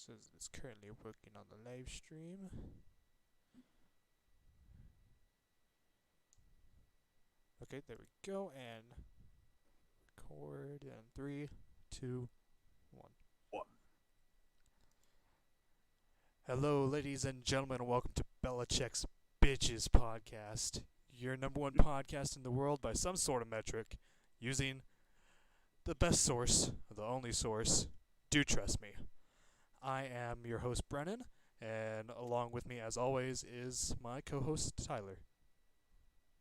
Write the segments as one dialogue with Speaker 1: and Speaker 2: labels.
Speaker 1: Says it's currently working on the live stream. Okay, there we go, and record in 3, 2, 1.
Speaker 2: One.
Speaker 1: Hello, ladies and gentlemen, and welcome to Belichick's Bitches Podcast, your number one podcast in the world by some sort of metric, using the best source, the only source. Do trust me. I am your host, Brennan, and along with me, as always, is my co-host, Tyler.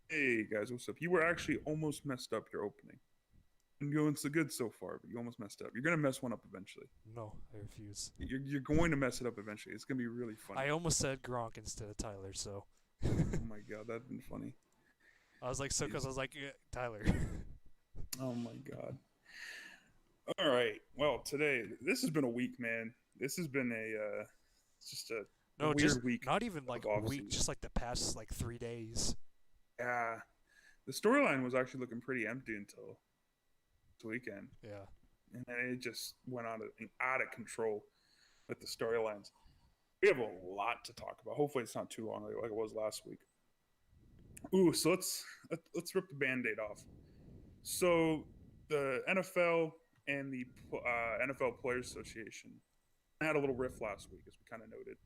Speaker 2: Hey guys, what's up? You were actually almost messed up your opening. I'm going so good so far, but you almost messed up. You're gonna mess one up eventually.
Speaker 1: No, I refuse.
Speaker 2: You're going to mess it up eventually. It's gonna be really
Speaker 1: I
Speaker 2: funny.
Speaker 1: almost said Gronk instead of Tyler, so
Speaker 2: Oh my god, that'd been funny.
Speaker 1: I was like, because I was like, Tyler.
Speaker 2: Oh my god. All right. Well, today this has been a week, man. This has been it's just a
Speaker 1: No, just
Speaker 2: weird week
Speaker 1: not even like
Speaker 2: of
Speaker 1: a
Speaker 2: off
Speaker 1: week,
Speaker 2: season.
Speaker 1: just like the past like 3 days.
Speaker 2: Yeah, the storyline was actually looking pretty empty until this weekend,
Speaker 1: Yeah.
Speaker 2: and then it just went out of control with the storylines. We have a lot to talk about. Hopefully, it's not too long like it was last week. Ooh, so let's rip the band-aid off. So the NFL and the NFL Players Association had a little riff last week, as we kind of noted,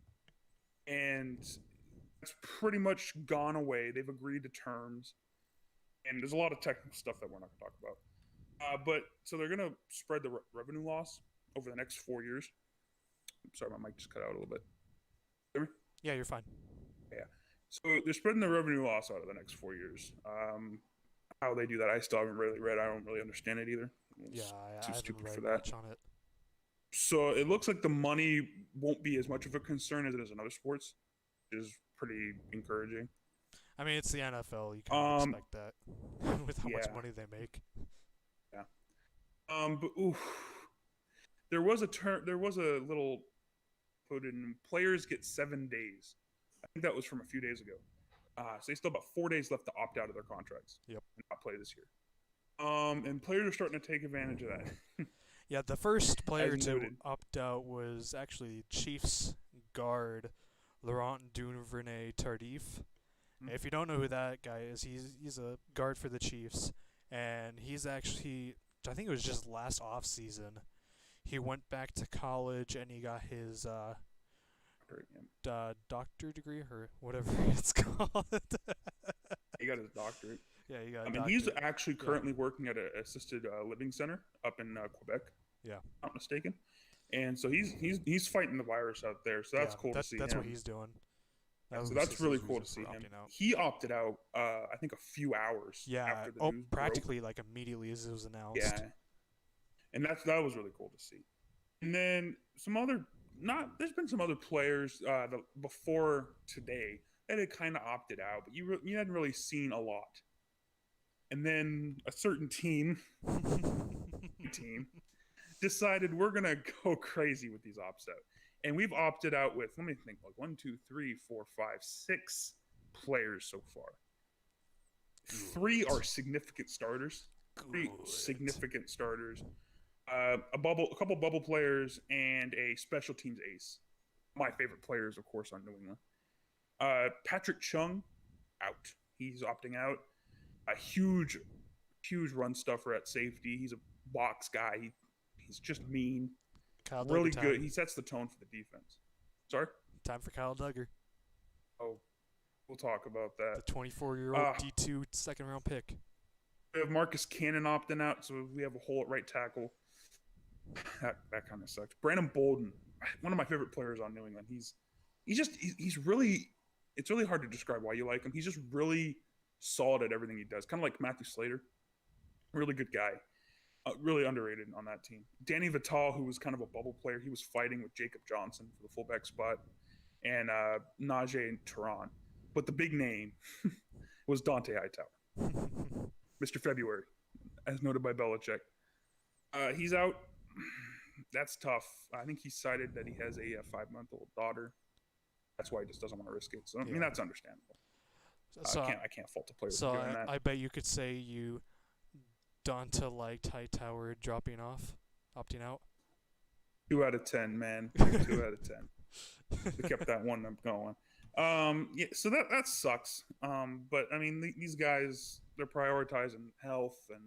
Speaker 2: and it's pretty much gone away. They've agreed to terms, and there's a lot of technical stuff that we're not going to talk about. But so they're going to spread the revenue loss over the next 4 years. Sorry, my mic just cut out a little bit. Hear me?
Speaker 1: Yeah, you're fine.
Speaker 2: Yeah. So they're spreading the revenue loss out of the next 4 years. How they do that, I still haven't really read. I don't really understand it either.
Speaker 1: Yeah,
Speaker 2: It's
Speaker 1: I
Speaker 2: too
Speaker 1: haven't
Speaker 2: stupid for
Speaker 1: read
Speaker 2: that.
Speaker 1: much on it.
Speaker 2: So it looks like the money won't be as much of a concern as it is in other sports, which is pretty encouraging.
Speaker 1: I mean, it's the NFL. You kind of
Speaker 2: Um,
Speaker 1: expect that with how much
Speaker 2: yeah,
Speaker 1: money they make.
Speaker 2: yeah. But oof, there was a little put in. Players get 7 days. I think that was from a few days ago. So they still have about 4 days left to opt out of their contracts
Speaker 1: Yep.
Speaker 2: and not play this year. And players are starting to take advantage of that,
Speaker 1: Yeah, the first
Speaker 2: as
Speaker 1: player to
Speaker 2: noted.
Speaker 1: opt out was actually Chiefs guard Laurent Duvernay Tardif. If you don't know who that guy is, he's a guard for the Chiefs, and he's actually, I think it was just last off season, he went back to college and he got his doctor degree or whatever it's called.
Speaker 2: He got his doctorate.
Speaker 1: Yeah, he got
Speaker 2: I
Speaker 1: a
Speaker 2: mean, he's
Speaker 1: doctorate.
Speaker 2: actually
Speaker 1: Yeah,
Speaker 2: currently working at an assisted living center up in Quebec, if
Speaker 1: yeah,
Speaker 2: I'm not mistaken. And so he's fighting the virus out there. So that's
Speaker 1: yeah.
Speaker 2: cool to see
Speaker 1: That's what
Speaker 2: him.
Speaker 1: he's doing.
Speaker 2: Yeah,
Speaker 1: That
Speaker 2: so
Speaker 1: was
Speaker 2: that's
Speaker 1: his
Speaker 2: really cool
Speaker 1: reason
Speaker 2: to see
Speaker 1: for
Speaker 2: him.
Speaker 1: opting out.
Speaker 2: He opted out, I think, a few hours
Speaker 1: Yeah,
Speaker 2: after the
Speaker 1: oh,
Speaker 2: news broke.
Speaker 1: practically like immediately as it was announced.
Speaker 2: Yeah, and that was really cool to see. And then some other not there's been some other players before today that had kind of opted out, but you hadn't really seen a lot. And then a certain team decided we're gonna go crazy with these opts out, and we've opted out with, let me think, like one, two, three, four, five, six players so far. Three
Speaker 1: Good.
Speaker 2: are significant starters. Three
Speaker 1: Good.
Speaker 2: significant starters. A couple bubble players, and a special teams ace. My favorite players, of course, on New England. Patrick Chung out. He's opting out. A huge run stuffer at safety. He's a box guy. He's just mean.
Speaker 1: Kyle Duggar
Speaker 2: Really good.
Speaker 1: time.
Speaker 2: He sets the tone for the defense. Sorry.
Speaker 1: Time for Kyle Duggar,
Speaker 2: Oh, we'll talk about that.
Speaker 1: the 24-year-old
Speaker 2: Uh,
Speaker 1: D2 second round pick.
Speaker 2: we have Marcus Cannon opting out, so we have a hole at right tackle. That kind of sucks. Brandon Bolden, one of my favorite players on New England. He's really, it's really hard to describe why you like him. He's just really solid at everything he does. Kind of like Matthew Slater, really good guy. Really underrated on that team. Danny Vital, who was kind of a bubble player, he was fighting with Jacob Johnson for the fullback spot, and Najee and Tehran. But the big name was Dante Hightower, Mr. February, as noted by Belichick. He's out. That's tough. I think he cited that he has a 5-month-old daughter. That's why he just doesn't want to risk it. So I mean,
Speaker 1: Yeah.
Speaker 2: that's understandable.
Speaker 1: So,
Speaker 2: I can't fault the player for
Speaker 1: so
Speaker 2: doing that.
Speaker 1: I bet you could say you Donta liked Hightower dropping off, opting out.
Speaker 2: 2 out of 10, man. 2 out of 10. We kept that one up going. Yeah, so that sucks. But I mean, these guys, they're prioritizing health and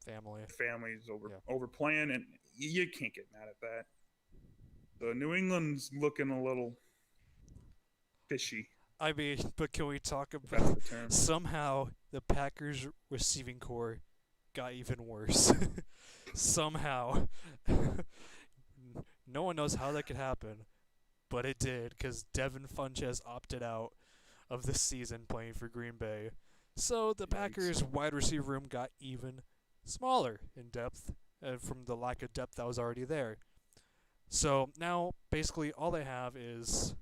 Speaker 1: Family.
Speaker 2: families over
Speaker 1: Yeah.
Speaker 2: over playing, and you can't get mad at that. So New England's looking a little fishy.
Speaker 1: I mean, but can we talk
Speaker 2: If that's
Speaker 1: about
Speaker 2: the term.
Speaker 1: somehow the Packers receiving core got even worse? Somehow. No one knows how that could happen, but it did because Devin Funchess opted out of the season playing for Green Bay. So the
Speaker 2: Yikes.
Speaker 1: Packers wide receiver room got even smaller in depth from the lack of depth that was already there. So now basically all they have is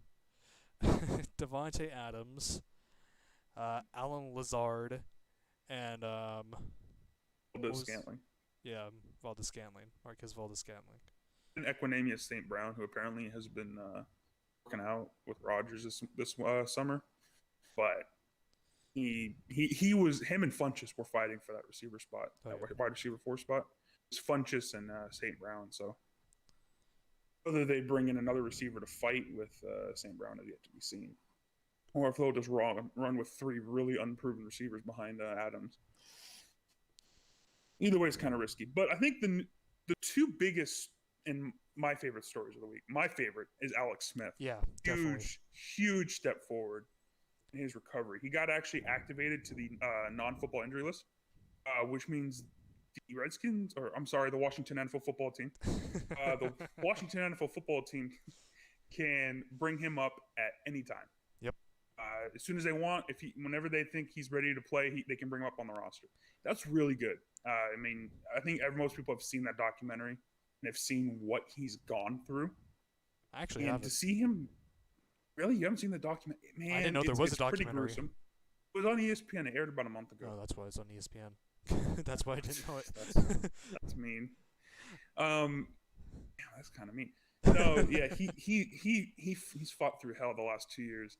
Speaker 1: Devontae Adams, Alan Lazard, and
Speaker 2: Valdez
Speaker 1: was-
Speaker 2: Scantling.
Speaker 1: yeah, Valdez Scantling, Marquez Valdez Scantling.
Speaker 2: And Equinemius St. Brown, who apparently has been working out with Rodgers this summer, but him and Funchess were fighting for that receiver spot,
Speaker 1: Oh,
Speaker 2: that
Speaker 1: yeah.
Speaker 2: wide receiver 4 spot. It's Funchess and St. Brown. So whether they bring in another receiver to fight with St. Brown is yet to be seen, or if they'll just run with 3 really unproven receivers behind Adams. Either way is kind of risky, but I think the 2 biggest and my favorite stories of the week. My favorite is Alex Smith.
Speaker 1: Yeah, definitely.
Speaker 2: Huge step forward in his recovery. He got actually activated to the non-football injury list, which means the Redskins, or I'm sorry, the Washington NFL football team. The Washington NFL football team can bring him up at any time.
Speaker 1: Yep.
Speaker 2: As soon as they want, whenever they think he's ready to play, they can bring him up on the roster. That's really good. I mean, I think most people have seen that documentary and have seen what he's gone through.
Speaker 1: I actually
Speaker 2: And
Speaker 1: have
Speaker 2: to
Speaker 1: it.
Speaker 2: see him, really, you haven't seen the documentary? Man,
Speaker 1: I didn't know there was a
Speaker 2: it's pretty
Speaker 1: documentary.
Speaker 2: gruesome. It was on ESPN. It aired about a month ago.
Speaker 1: Oh, that's why it's on ESPN. That's why I didn't know it.
Speaker 2: That's mean. Yeah, that's kind of mean. No, yeah, he's fought through hell the last 2 years.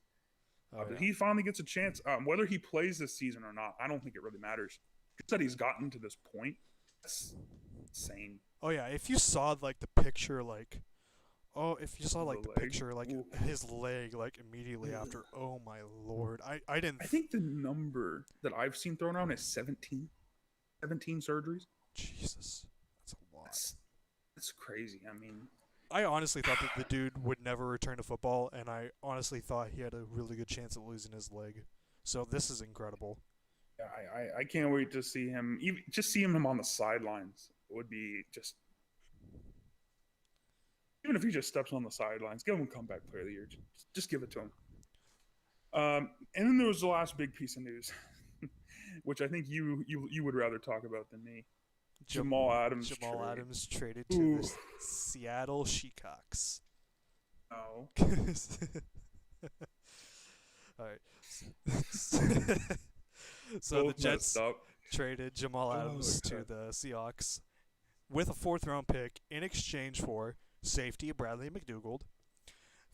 Speaker 1: Oh,
Speaker 2: But
Speaker 1: yeah.
Speaker 2: he finally gets a chance. Whether he plays this season or not, I don't think it really matters. Just that he's gotten to this point. That's insane.
Speaker 1: Oh yeah, if you saw like the picture, if you saw like
Speaker 2: The
Speaker 1: the
Speaker 2: leg?
Speaker 1: picture, like
Speaker 2: Ooh.
Speaker 1: his leg, like immediately after. Oh my lord, I didn't.
Speaker 2: I think the number that I've seen thrown around is 17. 17 surgeries.
Speaker 1: Jesus, that's a lot.
Speaker 2: That's crazy. I mean,
Speaker 1: I honestly thought that the dude would never return to football, and I honestly thought he had a really good chance of losing his leg. So this is incredible.
Speaker 2: I can't wait to see him. Just seeing him on the sidelines would be just. Even if he just steps on the sidelines, give him comeback player of the year. Just give it to him. And then there was the last big piece of news, which I think you would rather talk about than me. Jamal Adams.
Speaker 1: Jamal
Speaker 2: trade.
Speaker 1: Adams traded to
Speaker 2: Ooh.
Speaker 1: the Seattle Seahawks.
Speaker 2: No.
Speaker 1: All right. So
Speaker 2: Both
Speaker 1: the Jets
Speaker 2: messed up.
Speaker 1: traded Jamal Adams to
Speaker 2: God.
Speaker 1: the Seahawks with a 4th-round pick in exchange for safety Bradley McDougald,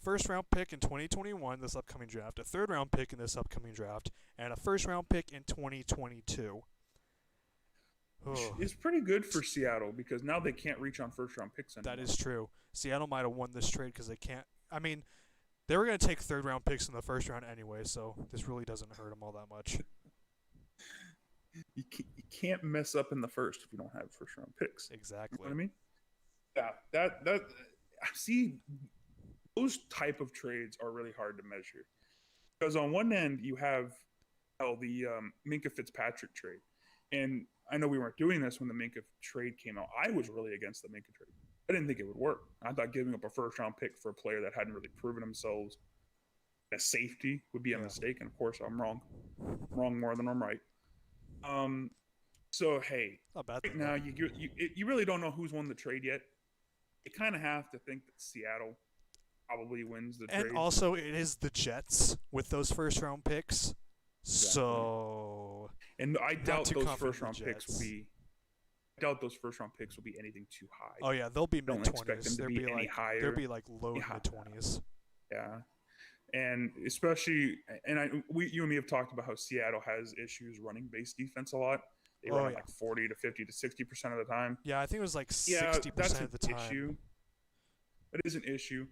Speaker 1: 1st-round pick in 2021, this upcoming draft, a 3rd-round pick in this upcoming draft, and a 1st-round pick in 2022. Oh,
Speaker 2: It's pretty good for Seattle because now they can't reach on first-round picks anymore.
Speaker 1: that is true. Seattle might have won this trade because they can't. I mean, they were going to take 3rd-round picks in the 1st round anyway, so this really doesn't hurt them all that much.
Speaker 2: You can't mess up in the first if you don't have first-round picks. You
Speaker 1: Exactly.
Speaker 2: know what I mean? Yeah, that see, those type of trades are really hard to measure because on one end you have the Minkah Fitzpatrick trade, and I know we weren't doing this when the Minkah trade came out. I was really against the Minkah trade. I didn't think it would work. I thought giving up a 1st-round pick for a player that hadn't really proven themselves as safety would be a
Speaker 1: Yeah.
Speaker 2: mistake, and of course I'm wrong. Wrong more than I'm right. So hey,
Speaker 1: Not bad.
Speaker 2: right
Speaker 1: thing,
Speaker 2: now
Speaker 1: though.
Speaker 2: you really don't know who's won the trade yet. You kind of have to think that Seattle probably wins the trade.
Speaker 1: And also, it is the Jets with those 1st-round picks. So
Speaker 2: And I doubt
Speaker 1: too
Speaker 2: those
Speaker 1: confident
Speaker 2: first-round
Speaker 1: in the
Speaker 2: picks will
Speaker 1: Jets.
Speaker 2: be. I doubt those first-round picks will be anything too high.
Speaker 1: oh yeah, they'll be
Speaker 2: Don't
Speaker 1: mid
Speaker 2: expect them
Speaker 1: 20s.
Speaker 2: to
Speaker 1: They'll
Speaker 2: be
Speaker 1: be
Speaker 2: any
Speaker 1: like
Speaker 2: higher.
Speaker 1: they'll be like low
Speaker 2: Yeah.
Speaker 1: mid 20s.
Speaker 2: Yeah, and especially, and you and me have talked about how Seattle has issues running base defense a lot. They
Speaker 1: Oh,
Speaker 2: run it
Speaker 1: yeah.
Speaker 2: like 40 to 50 to 60% of the time.
Speaker 1: Yeah, I think it was like
Speaker 2: Yeah,
Speaker 1: 60%
Speaker 2: that's an
Speaker 1: of the time.
Speaker 2: issue. That is an issue.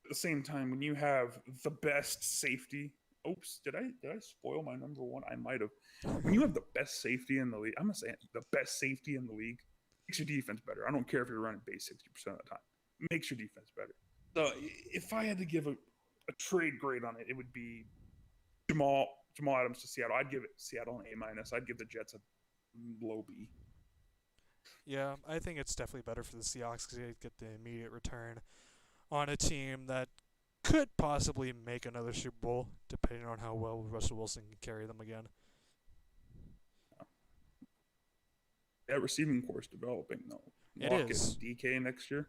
Speaker 2: At the same time, when you have the best safety, oops, did I spoil my number one? I might have. When you have the best safety in the league, I'm gonna say the best safety in the league makes your defense better. I don't care if you're running base 60% of the time. It makes your defense better. So if I had to give a trade grade on it, it would be Jamal Adams to Seattle. I'd give it Seattle an A-. I'd give the Jets a low B.
Speaker 1: Yeah, I think it's definitely better for the Seahawks because they get the immediate return on a team that could possibly make another Super Bowl, depending on how well Russell Wilson can carry them again.
Speaker 2: That receiving core is developing, though.
Speaker 1: It is.
Speaker 2: DK next year.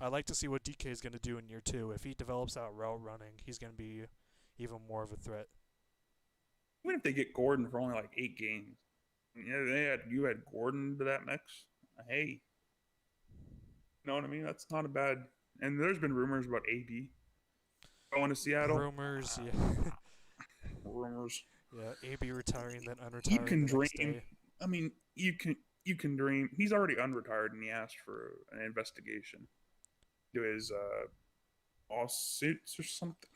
Speaker 1: I'd like to see what DK is going to do in year 2. If he develops out route running, he's going to be even more of a threat.
Speaker 2: Even if they get Gordon for only like 8 games, you had Gordon to that mix. Hey, you know what I mean? That's not a bad. And there's been rumors about AB going to Seattle.
Speaker 1: Rumors, yeah.
Speaker 2: Rumors.
Speaker 1: Yeah, AB retiring, then unretiring.
Speaker 2: You can
Speaker 1: the next
Speaker 2: dream.
Speaker 1: day.
Speaker 2: I mean, you can dream. He's already unretired, and he asked for an investigation to his lawsuits or something.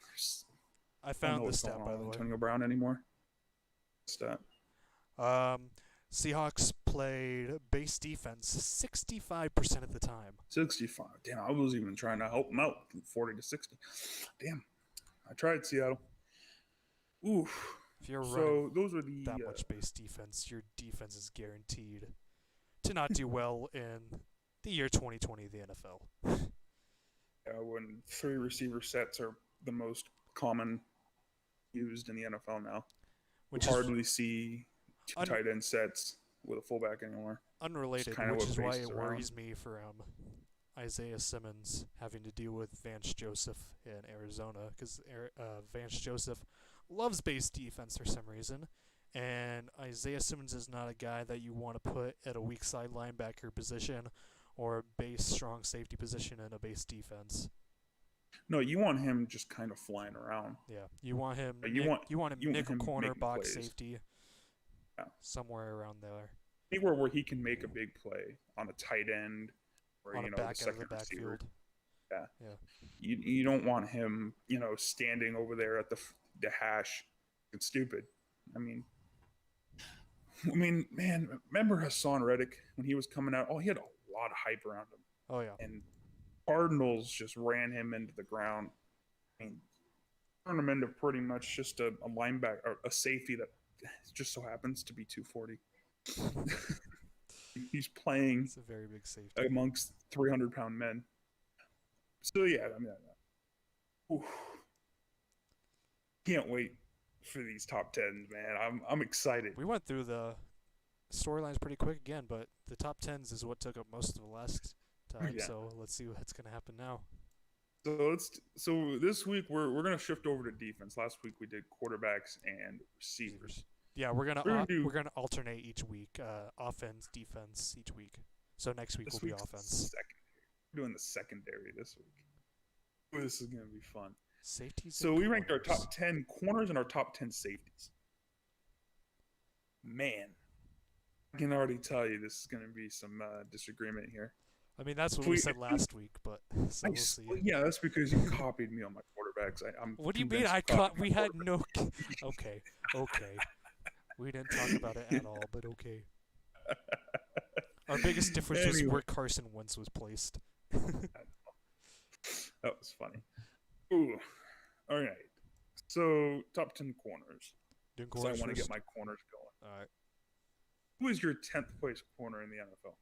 Speaker 1: I found
Speaker 2: the
Speaker 1: this stat, by the way.
Speaker 2: Antonio Brown anymore. Stat.
Speaker 1: Seahawks played base defense 65% of the time.
Speaker 2: 65. Damn, I was even trying to help him out from 40 to 60. Damn. I tried Seattle. Oof.
Speaker 1: If you're
Speaker 2: So
Speaker 1: running
Speaker 2: those are the
Speaker 1: that much base defense, your defense is guaranteed to not do well in the year 2020 of the NFL.
Speaker 2: when 3 receiver sets are the most common used in the NFL now.
Speaker 1: Which
Speaker 2: you
Speaker 1: is
Speaker 2: hardly see 2 tight end sets with a fullback anymore.
Speaker 1: unrelated,
Speaker 2: kinda
Speaker 1: which
Speaker 2: what
Speaker 1: is why
Speaker 2: bases
Speaker 1: it
Speaker 2: around.
Speaker 1: worries me for Isaiah Simmons having to deal with Vance Joseph in Arizona, because Vance Joseph loves base defense for some reason, and Isaiah Simmons is not a guy that you want to put at a weak side linebacker position or a base strong safety position in a base defense.
Speaker 2: No, you want him just kind of flying around.
Speaker 1: Yeah, you want him.
Speaker 2: You want
Speaker 1: him nickel
Speaker 2: him
Speaker 1: corner,
Speaker 2: making
Speaker 1: box
Speaker 2: plays.
Speaker 1: safety,
Speaker 2: Yeah.
Speaker 1: somewhere around there
Speaker 2: Anywhere where he can make a big play on a tight end or
Speaker 1: on
Speaker 2: you
Speaker 1: a
Speaker 2: know
Speaker 1: back
Speaker 2: the
Speaker 1: end of the
Speaker 2: second receiver.
Speaker 1: backfield.
Speaker 2: Yeah. You don't want him, standing over there at the hash. It's stupid. I mean, man, remember Hassan Reddick when he was coming out? Oh, he had a lot of hype around him,
Speaker 1: Oh yeah,
Speaker 2: and Cardinals just ran him into the ground. I mean, turned him into pretty much just a linebacker, or a safety that just so happens to be 240. He's playing
Speaker 1: it's a very big safety.
Speaker 2: amongst 300-pound men. So yeah, I mean, oof. Can't wait for these top 10s, man. I'm excited.
Speaker 1: We went through the storylines pretty quick again, but the top 10s is what took up most of the last time.
Speaker 2: Yeah.
Speaker 1: So let's see what's gonna happen now.
Speaker 2: So this week we're gonna shift over to defense. Last week we did quarterbacks and receivers.
Speaker 1: Yeah, we're
Speaker 2: We're
Speaker 1: gonna
Speaker 2: gonna
Speaker 1: we're
Speaker 2: do-
Speaker 1: gonna alternate each week, offense, defense each week. So next week
Speaker 2: This
Speaker 1: will be
Speaker 2: week's
Speaker 1: offense.
Speaker 2: We're doing the secondary this week. Ooh, this is gonna be fun.
Speaker 1: Safeties.
Speaker 2: So
Speaker 1: and
Speaker 2: we ranked our
Speaker 1: corners.
Speaker 2: top 10 corners and our top 10 safeties. Man, I can already tell you this is going to be some disagreement here.
Speaker 1: I mean, that's what
Speaker 2: we-
Speaker 1: we said last week, but so we'll see.
Speaker 2: Yeah, that's because you copied me on my quarterbacks. I'm
Speaker 1: What do you mean?
Speaker 2: convinced
Speaker 1: I
Speaker 2: you copied
Speaker 1: caught.
Speaker 2: my
Speaker 1: We had
Speaker 2: quarterbacks.
Speaker 1: no. Okay. We didn't talk about it at all, but okay. Our biggest difference was
Speaker 2: Anyway.
Speaker 1: where Carson Wentz was placed.
Speaker 2: That was funny. Ooh. All right. So, top 10 corners.
Speaker 1: Didn't
Speaker 2: So I want to get my corners going.
Speaker 1: All right.
Speaker 2: Who is your 10th place corner in the NFL?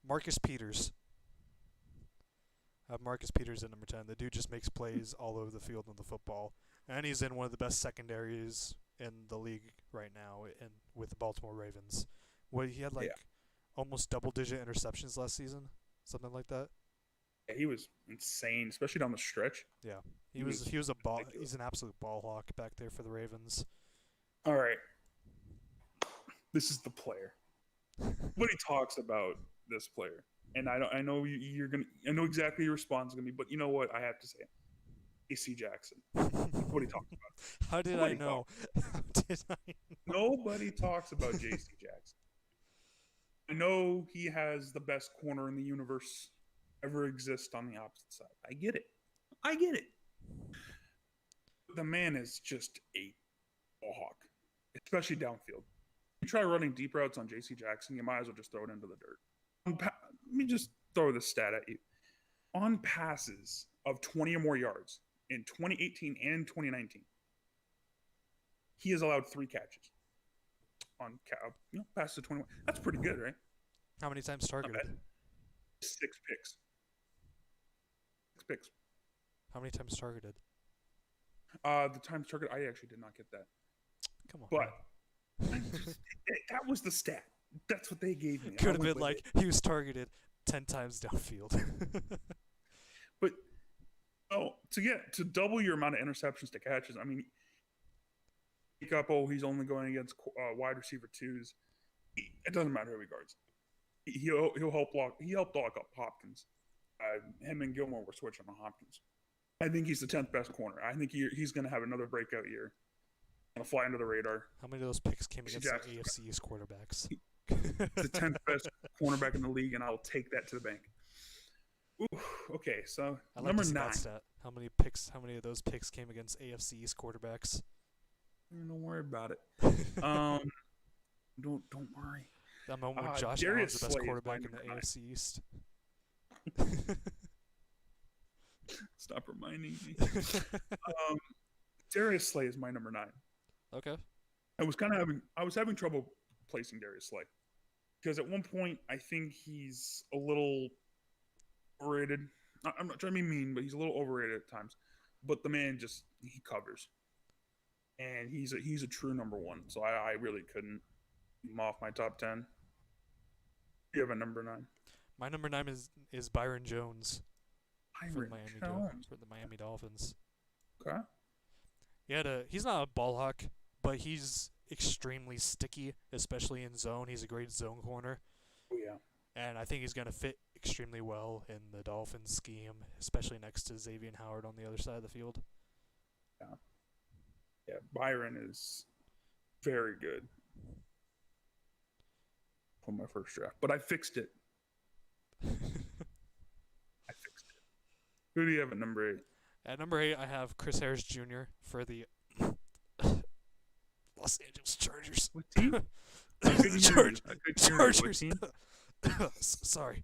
Speaker 1: Marcus Peters. I have Marcus Peters at number 10. The dude just makes plays all over the field on the football. And he's in one of the best secondaries in the league right now with the Baltimore Ravens. He had
Speaker 2: Yeah.
Speaker 1: almost double-digit interceptions last season, something like that.
Speaker 2: Yeah, he was insane, especially down the stretch.
Speaker 1: Yeah.
Speaker 2: He
Speaker 1: He was a ball.
Speaker 2: ridiculous.
Speaker 1: He's an absolute ball hawk back there for the Ravens.
Speaker 2: All right. This is the player. Nobody talks about this player, and I know you're gonna. I know exactly your response is gonna be, but you know what? I have to say, it. AC Jackson. Nobody talks about it.
Speaker 1: How did
Speaker 2: Nobody
Speaker 1: I know? How did I?
Speaker 2: Nobody talks about JC Jackson. I know he has the best corner in the universe, ever exist on the opposite side. I get it. I get it. The man is just a ball hawk, especially downfield. You try running deep routes on J.C. Jackson, you might as well just throw it into the dirt. Let me just throw this stat at you. On passes of 20 or more yards in 2018 and 2019, he has allowed 3 catches on passes to 21. That's pretty good, right?
Speaker 1: How many times targeted?
Speaker 2: 6 picks. 6 picks.
Speaker 1: How many times targeted?
Speaker 2: The times targeted, I actually did not get that.
Speaker 1: Come on.
Speaker 2: But that was the stat. That's what they gave me.
Speaker 1: Could have been like he was targeted 10 times downfield.
Speaker 2: But to double your amount of interceptions to catches, I mean, pick up. He's only going against wide receiver 2s. It doesn't matter who he guards. He'll help block. He helped block up Hopkins. Him and Gilmore were switching on Hopkins. I think he's the 10th best corner. I think he's going to have another breakout year. Going to fly under the radar.
Speaker 1: How many of those picks came against the AFC East quarterbacks?
Speaker 2: The 10th best cornerback in the league, and I'll take that to the bank. Ooh, okay, so number 9.
Speaker 1: Stat. How many of those picks came against AFC East quarterbacks?
Speaker 2: Don't worry about it. Don't worry.
Speaker 1: That moment when Josh Allen's the best quarterback in the AFC East.
Speaker 2: Stop reminding me. Darius Slay is my number 9.
Speaker 1: Okay.
Speaker 2: I was having trouble placing Darius Slay because at one point I think he's a little overrated. I'm not trying to be mean, but he's a little overrated at times. But the man he covers, and he's a true number 1. So I really couldn't keep him off my top 10. You have a number 9.
Speaker 1: My number 9 is Byron Jones. For the Miami Dolphins.
Speaker 2: Okay.
Speaker 1: He's not a ball hawk, but he's extremely sticky, especially in zone. He's a great zone corner.
Speaker 2: Oh yeah.
Speaker 1: And I think he's going to fit extremely well in the Dolphins scheme, especially next to Xavier Howard on the other side of the field.
Speaker 2: Yeah. Yeah, Byron is very good for my first draft, but I fixed it. Who do you have at number 8?
Speaker 1: At number 8, I have Chris Harris Jr. for the Los Angeles Chargers.
Speaker 2: What team?
Speaker 1: Chargers. Sorry.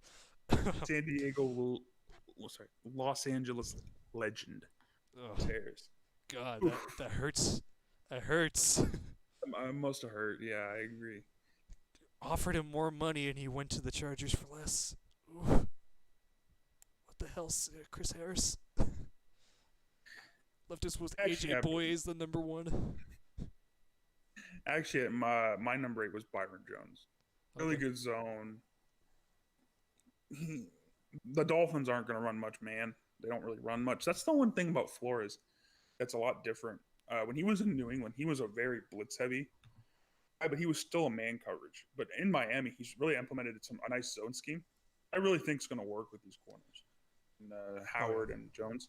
Speaker 2: Los Angeles legend. Harris.
Speaker 1: God, that hurts. That hurts.
Speaker 2: I must have hurt. Yeah, I agree.
Speaker 1: Offered him more money and he went to the Chargers for less. Ooh. What the hell, Chris Harris? Left us with AJ Boye the number 1.
Speaker 2: Actually, my number 8 was Byron Jones. Really good zone. The Dolphins aren't going to run much, man. They don't really run much. That's the one thing about Flores that's a lot different. When he was in New England, he was a very blitz-heavy guy, but he was still a man coverage. But in Miami, he's really implemented a nice zone scheme. I really think it's going to work with these corners. Howard and Jones,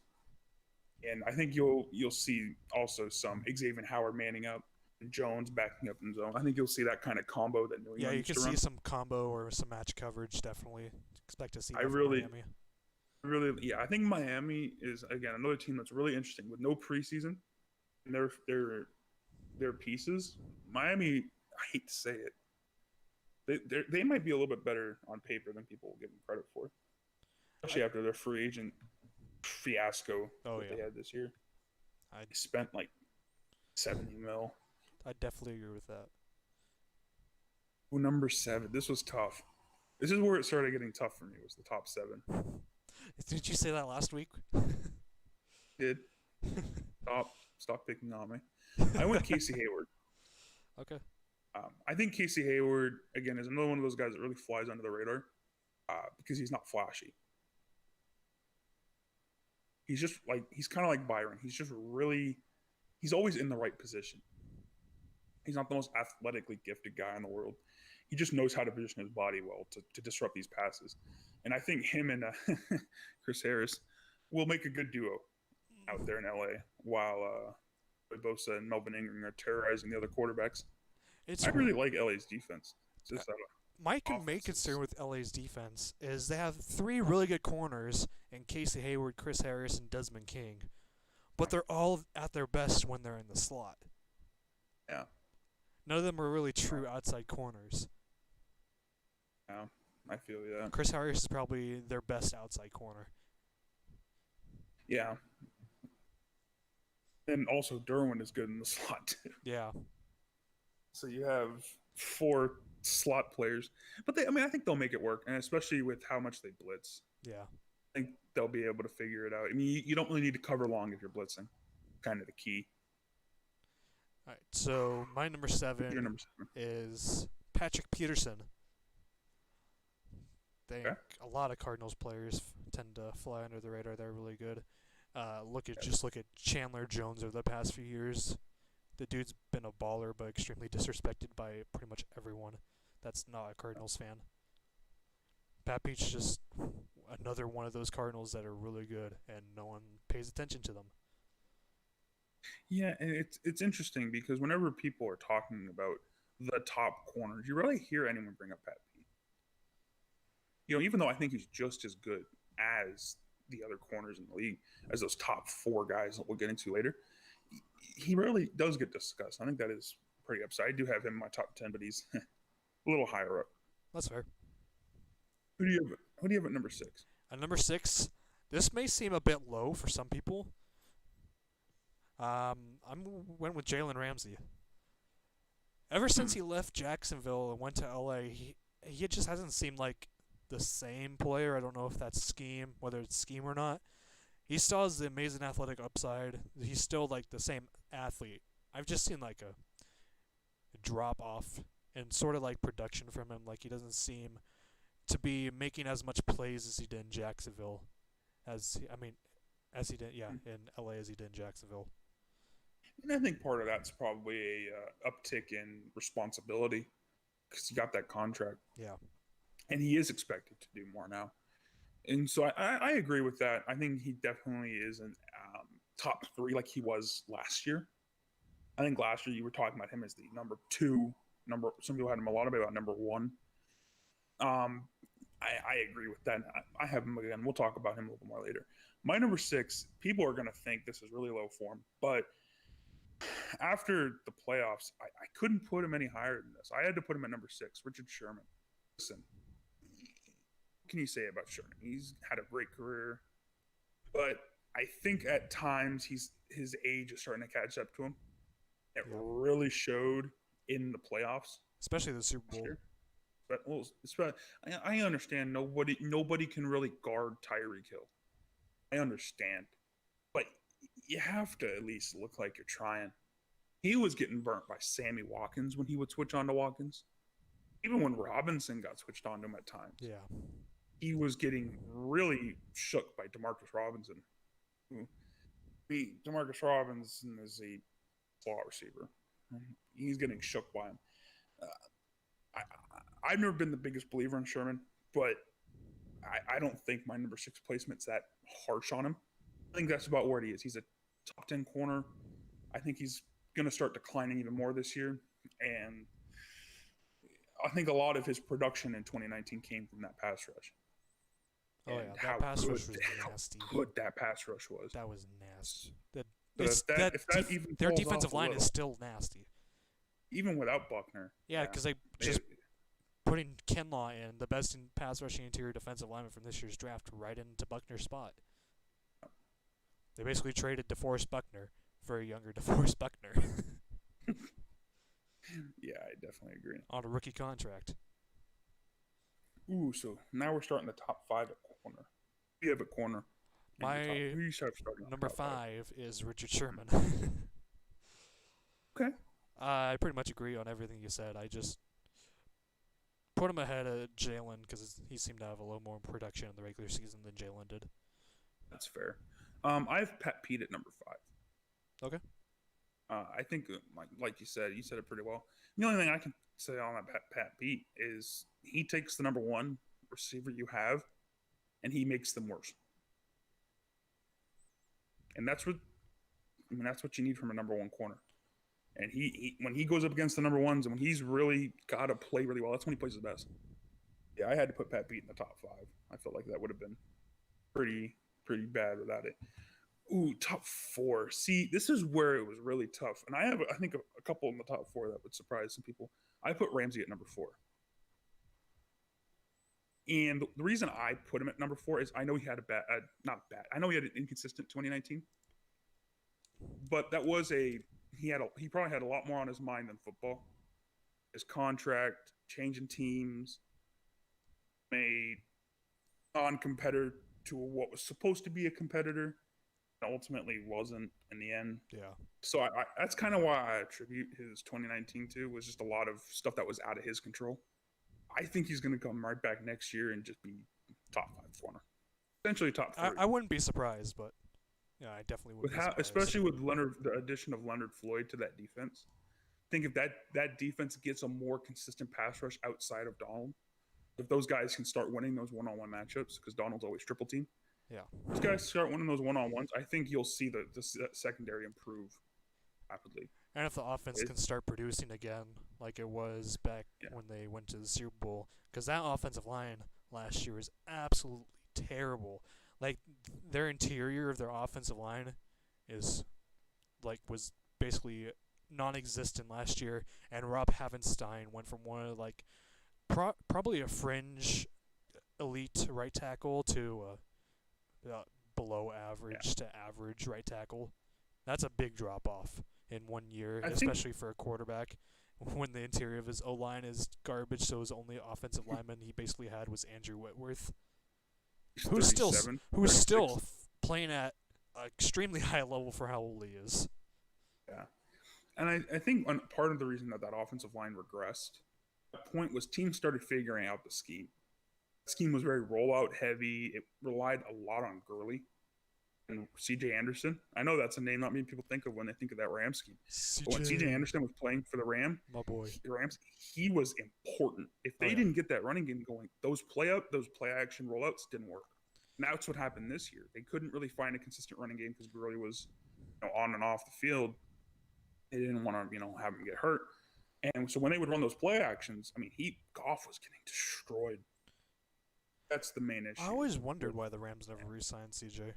Speaker 2: and I think you'll see also some Xavier Howard manning up and Jones backing up in zone. I think you'll see that kind of combo that New England.
Speaker 1: Yeah, you can see some combo or some match coverage. Definitely expect to see that
Speaker 2: Miami. I think Miami is again another team that's really interesting with no preseason and their pieces. Miami, I hate to say it, they might be a little bit better on paper than people will give them credit for. Especially after their free agent fiasco they had this year. They spent like $70 million.
Speaker 1: I definitely agree with that.
Speaker 2: Ooh, number 7. This was tough. This is where it started getting tough for me. Was the top 7.
Speaker 1: Didn't you say that last week?
Speaker 2: Did. Stop picking on me. I went Casey Hayward.
Speaker 1: Okay.
Speaker 2: I think Casey Hayward again is another one of those guys that really flies under the radar because he's not flashy. He's kind of like Byron. He's always in the right position. He's not the most athletically gifted guy in the world. He just knows how to position his body well to disrupt these passes. And I think him and Chris Harris will make a good duo out there in LA while Bosa and Melvin Ingram are terrorizing the other quarterbacks. I really like LA's defense. It's just
Speaker 1: my main
Speaker 2: offenses.
Speaker 1: concern with LA's defense is they have three really good corners in Casey Hayward, Chris Harris, and Desmond King, but they're all at their best when they're in the slot.
Speaker 2: Yeah.
Speaker 1: None of them are really true outside corners.
Speaker 2: Yeah, I feel you.
Speaker 1: Chris Harris is probably their best outside corner.
Speaker 2: Yeah. And also Derwin is good in the slot too.
Speaker 1: Yeah.
Speaker 2: So you have 4 slot players, but I think they'll make it work, and especially with how much they blitz,
Speaker 1: Yeah.
Speaker 2: I think they'll be able to figure it out. I mean, you don't really need to cover long if you're blitzing. Kind of the key.
Speaker 1: All right. So my number
Speaker 2: Your
Speaker 1: 7
Speaker 2: number 7.
Speaker 1: is Patrick Peterson. Think
Speaker 2: Okay.
Speaker 1: a lot of Cardinals players tend to fly under the radar. They're really good. Look at Chandler Jones over the past few years. The dude's been a baller, but extremely disrespected by pretty much everyone that's not a Cardinals fan. Pat Peach just another one of those Cardinals that are really good, and no one pays attention to them.
Speaker 2: Yeah, and it's interesting because whenever people are talking about the top corners, you rarely hear anyone bring up Pat Pete. Even though I think he's just as good as the other corners in the league, as those top 4 guys that we'll get into later, he rarely does get discussed. I think that is pretty upside. I do have him in my top 10, but he's a little higher up.
Speaker 1: That's fair.
Speaker 2: Who do you have at number 6?
Speaker 1: At number 6, this may seem a bit low for some people. Went with Jalen Ramsey. Ever since he left Jacksonville and went to LA, he just hasn't seemed like the same player. I don't know if that's whether it's scheme or not. He still has the amazing athletic upside. He's still like the same athlete. I've just seen like a drop off and sort of like production from him. Like he doesn't seem to be making as much plays as he did in Jacksonville, as he did in LA as he did in Jacksonville.
Speaker 2: And I think part of that's probably a uptick in responsibility because he got that contract.
Speaker 1: Yeah.
Speaker 2: And he is expected to do more now. And so I agree with that. I think he definitely is in top 3 like he was last year. I think last year you were talking about him as the number 2. Some people had him a lot about number 1. I agree with that. I have him again. We'll talk about him a little more later. My number 6, people are going to think this is really low for him, but after the playoffs, I couldn't put him any higher than this. I had to put him at number 6, Richard Sherman. Listen, what can you say about Sherman? He's had a great career, but I think at times his age is starting to catch up to him. It really showed in the playoffs,
Speaker 1: especially the Super Bowl.
Speaker 2: But I understand nobody can really guard Tyreek Hill. I understand, but you have to at least look like you're trying. He was getting burnt by Sammy Watkins when he would switch on to Watkins. Even when Robinson got switched on to him at times.
Speaker 1: Yeah.
Speaker 2: He was getting really shook by Demarcus Robinson. Demarcus Robinson is a slot receiver. He's getting shook by him. I've never been the biggest believer in Sherman, but I don't think my number 6 placement's that harsh on him. I think that's about where he is. He's a top 10 corner. I think he's going to start declining even more this year. And I think a lot of his production in 2019 came from that pass rush.
Speaker 1: Oh, yeah. That pass rush was nasty.
Speaker 2: How good that pass rush was.
Speaker 1: That was nasty.
Speaker 2: Their
Speaker 1: defensive line is still nasty.
Speaker 2: Even without Buckner.
Speaker 1: Yeah, because they just putting Kinlaw in, the best in pass rushing interior defensive lineman from this year's draft, right into Buckner's spot. They basically traded DeForest Buckner for a younger DeForest Buckner.
Speaker 2: Yeah, I definitely agree.
Speaker 1: On a rookie contract.
Speaker 2: Ooh, so now we're starting the top 5 at corner. You have a corner.
Speaker 1: My number 5 is Richard Sherman.
Speaker 2: Okay.
Speaker 1: I pretty much agree on everything you said. I just put him ahead of Jalen because he seemed to have a little more production in the regular season than Jalen did.
Speaker 2: That's fair. I have Pat Pete at number 5.
Speaker 1: Okay.
Speaker 2: I think, like you said it pretty well. The only thing I can say on that Pat Pete is he takes the number 1 receiver you have, and he makes them worse. And that's what you need from a number 1 corner. And he when he goes up against the number ones and when he's really got to play really well, that's when he plays his best. Yeah, I had to put Pat Pete in the top 5. I felt like that would have been pretty bad without it. Ooh, top 4. See, this is where it was really tough. And I think a couple in the top 4 that would surprise some people. I put Ramsey at number 4. And the reason I put him at number 4 is I know he had I know he had an inconsistent 2019. But that was he probably had a lot more on his mind than football. His contract, changing teams, made non-competitor to what was supposed to be a competitor, ultimately wasn't in the end.
Speaker 1: Yeah.
Speaker 2: So that's kind of why I attribute his 2019 to, was just a lot of stuff that was out of his control. I think he's going to come right back next year and just be top 5 corner, essentially top 3.
Speaker 1: I wouldn't be surprised, but yeah, I definitely would.
Speaker 2: Especially with the addition of Leonard Floyd to that defense. I think if that defense gets a more consistent pass rush outside of Donald, if those guys can start winning those one-on-one matchups, because Donald's always triple team.
Speaker 1: Yeah.
Speaker 2: Those guys start winning those one-on-ones, I think you'll see the secondary improve rapidly.
Speaker 1: And if the offense can start producing again like it was back when they went to the Super Bowl, because that offensive line last year was absolutely terrible. Like, their interior of their offensive line was basically non-existent last year, and Rob Havenstein went from one of probably a fringe elite right tackle to below average to average right tackle. That's a big drop off in 1 year, especially for a quarterback. When the interior of his O-line is garbage, so his only offensive lineman he basically had was Andrew Whitworth, who's still playing at an extremely high level for how old he is.
Speaker 2: Yeah. And I think part of the reason that offensive line regressed, the point was teams started figuring out the scheme. The scheme was very rollout heavy. It relied a lot on Gurley and C.J. Anderson. I know that's a name not many people think of when they think of that Rams scheme. But when C.J. Anderson was playing for the Rams, he was important. If they didn't get that running game going, those play action rollouts didn't work. And that's what happened this year. They couldn't really find a consistent running game because Gurley was on and off the field. They didn't want to have him get hurt. And so when they would run those play actions, Goff was getting destroyed. That's the main issue.
Speaker 1: I always wondered why the Rams never re-signed CJ.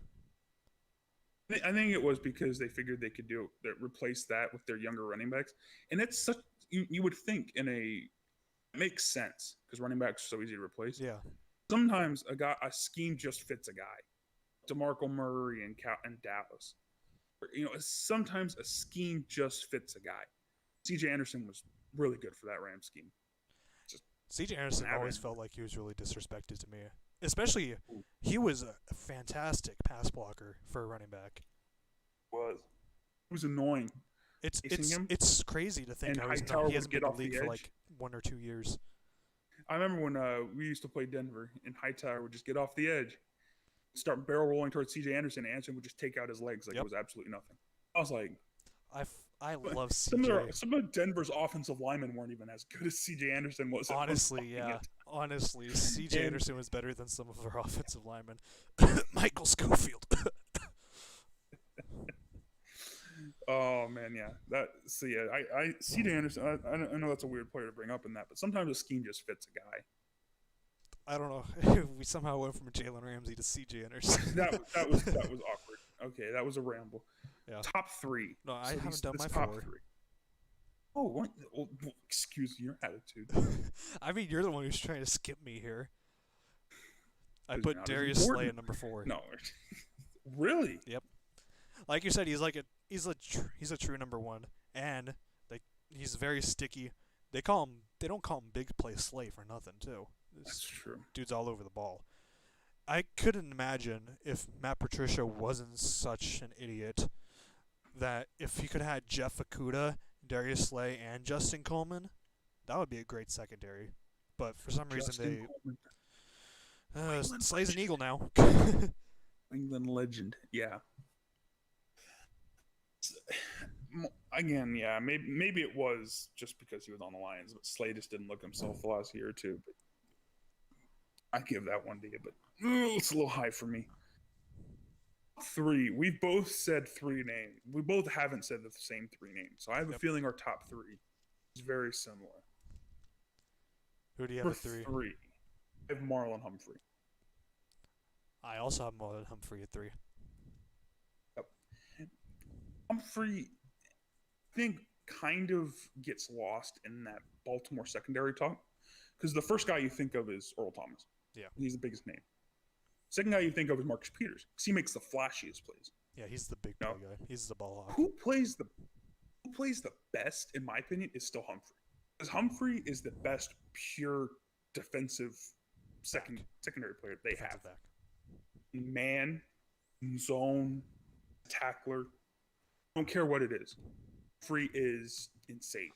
Speaker 2: I think it was because they figured they could replace that with their younger running backs. And that's such, you would think it makes sense because running backs are so easy to replace.
Speaker 1: Yeah.
Speaker 2: Sometimes a scheme just fits a guy. DeMarco Murray and Dallas. Sometimes a scheme just fits a guy. C.J. Anderson was really good for that Rams scheme.
Speaker 1: C.J. Anderson always felt like he was really disrespected to me. Especially, he was a fantastic pass blocker for a running back.
Speaker 2: It was annoying.
Speaker 1: It's crazy to think he hasn't been in the league for 1 or 2 years.
Speaker 2: I remember when we used to play Denver, and Hightower would just get off the edge, start barrel rolling towards C.J. Anderson, and Anderson would just take out his legs like it was absolutely nothing. I was like,
Speaker 1: I love CJ.
Speaker 2: Some of Denver's offensive linemen weren't even as good as CJ Anderson was.
Speaker 1: Honestly, CJ Anderson was better than some of our offensive linemen. Michael Schofield.
Speaker 2: Oh man, yeah. I CJ Anderson. I know that's a weird player to bring up in that, but sometimes a scheme just fits a guy.
Speaker 1: I don't know. We somehow went from Jalen Ramsey to CJ Anderson.
Speaker 2: that was awkward. Okay, that was a ramble.
Speaker 1: Yeah.
Speaker 2: Top 3.
Speaker 1: No, I haven't done my
Speaker 2: top
Speaker 1: 4.
Speaker 2: 3. Oh, what? Oh, excuse your attitude.
Speaker 1: I mean, you're the one who's trying to skip me here. I put Darius Slay at number 4.
Speaker 2: No, really?
Speaker 1: Yep. Like you said, he's a true number 1, and he's very sticky. They don't call him Big Play Slay for nothing too.
Speaker 2: That's true.
Speaker 1: Dude's all over the ball. I couldn't imagine if Matt Patricia wasn't such an idiot that if he could have had Jeff Okudah, Darius Slay, and Justin Coleman, that would be a great secondary. But for some reason Slay's an Eagle now.
Speaker 2: England legend, yeah. Again, yeah, maybe it was just because he was on the Lions, but Slay just didn't look himself the last year or two. But I give that one to you, but it's a little high for me. Three. We both said three names. We both haven't said the same three names. So I have a feeling our top three is very similar.
Speaker 1: Who do you have
Speaker 2: For
Speaker 1: at three?
Speaker 2: three, I have Marlon Humphrey.
Speaker 1: I also have Marlon Humphrey at three.
Speaker 2: Yep. Humphrey, I think, kind of gets lost in that Baltimore secondary talk because the first guy you think of is Earl Thomas.
Speaker 1: Yeah.
Speaker 2: He's the biggest name. Second guy you think of is Marcus Peters because he makes the flashiest plays.
Speaker 1: Yeah, he's the big play guy. He's the ball hawk.
Speaker 2: Who plays the best, in my opinion, is still Humphrey. Because Humphrey is the best pure defensive secondary player they
Speaker 1: Defensive
Speaker 2: have.
Speaker 1: back.
Speaker 2: Man, zone, tackler. Don't care what it is. Humphrey is insane.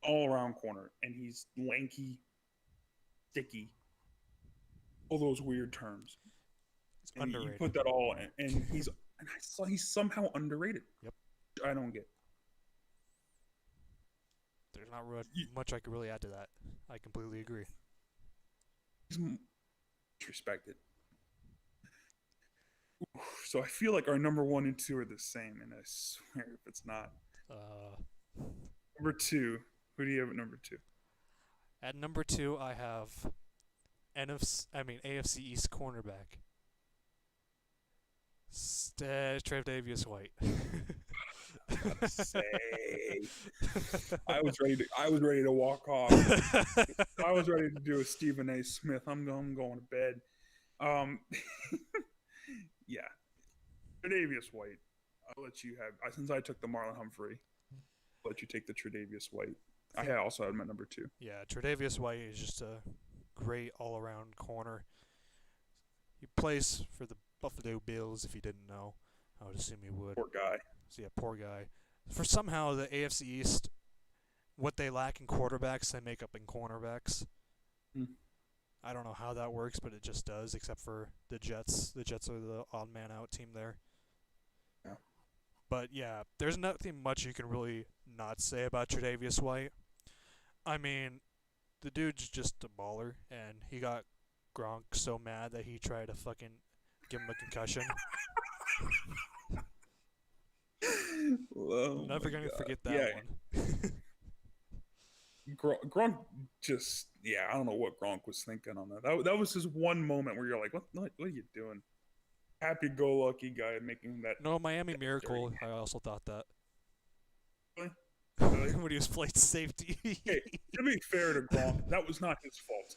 Speaker 2: All around corner. And he's lanky, sticky. All those weird terms.
Speaker 1: It's
Speaker 2: And
Speaker 1: underrated.
Speaker 2: you put that all in, and he's somehow underrated.
Speaker 1: Yep.
Speaker 2: I don't get.
Speaker 1: There's not much I could really add to that. I completely agree.
Speaker 2: He's disrespected. So I feel like our number 1 and 2 are the same, and I swear if it's not. Number 2. Who do you have at number 2?
Speaker 1: At number 2, I have AFC East cornerback. Tre'Davious White.
Speaker 2: Say, I was ready to walk off. I was ready to do a Stephen A. Smith. I'm going to bed. Yeah, Tre'Davious White. I'll let you have. Since I took the Marlon Humphrey, I'll let you take the Tre'Davious White. I also had him at number 2.
Speaker 1: Yeah, Tre'Davious White is just a great all-around corner. He plays for the Buffalo Bills. If you didn't know, I would assume you would.
Speaker 2: Poor guy.
Speaker 1: So yeah, poor guy. For somehow the AFC East, what they lack in quarterbacks, they make up in cornerbacks. I don't know how that works, but it just does, except for the Jets. The Jets are the odd man out team there.
Speaker 2: Yeah.
Speaker 1: But yeah, there's nothing much you can really not say about Tre'Davious White. I mean, the dude's just a baller, and he got Gronk so mad that he tried to fucking give him a concussion.
Speaker 2: Oh,
Speaker 1: Never gonna forget that one.
Speaker 2: Gronk just, I don't know what Gronk was thinking on that. That was his one moment where you're like, what are you doing? Happy-go-lucky guy making that.
Speaker 1: No, Miami Miracle, I also thought that.
Speaker 2: Really?
Speaker 1: When he was playing safety.
Speaker 2: Hey, to be fair to Gronk, that was not his fault.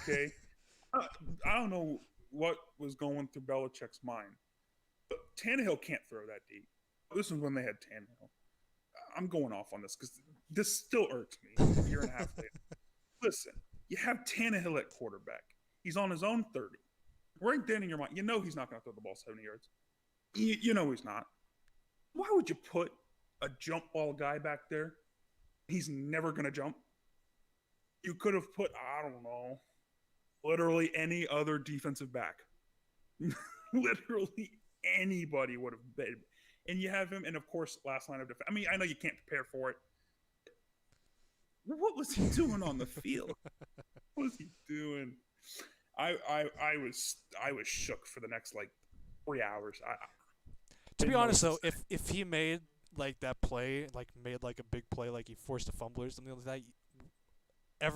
Speaker 2: Okay? I don't know what was going through Belichick's mind, but Tannehill can't throw that deep. This was when they had Tannehill. I'm going off on this because this still irks me a year and a half later. Listen, you have Tannehill at quarterback. He's on his own 30. Right then in your mind, you know he's not going to throw the ball 70 yards. You know he's not. Why would you put a jump ball guy back there? He's never going to jump. You could have put, I don't know, literally any other defensive back. Literally anybody would have been. And you have him, and of course, last line of defense. I mean, I know you can't prepare for it. What was he doing on the field? What was he doing? I was shook for the next 3 hours.
Speaker 1: To be honest, though, if he made that play, made a big play, he forced a fumble or something like that,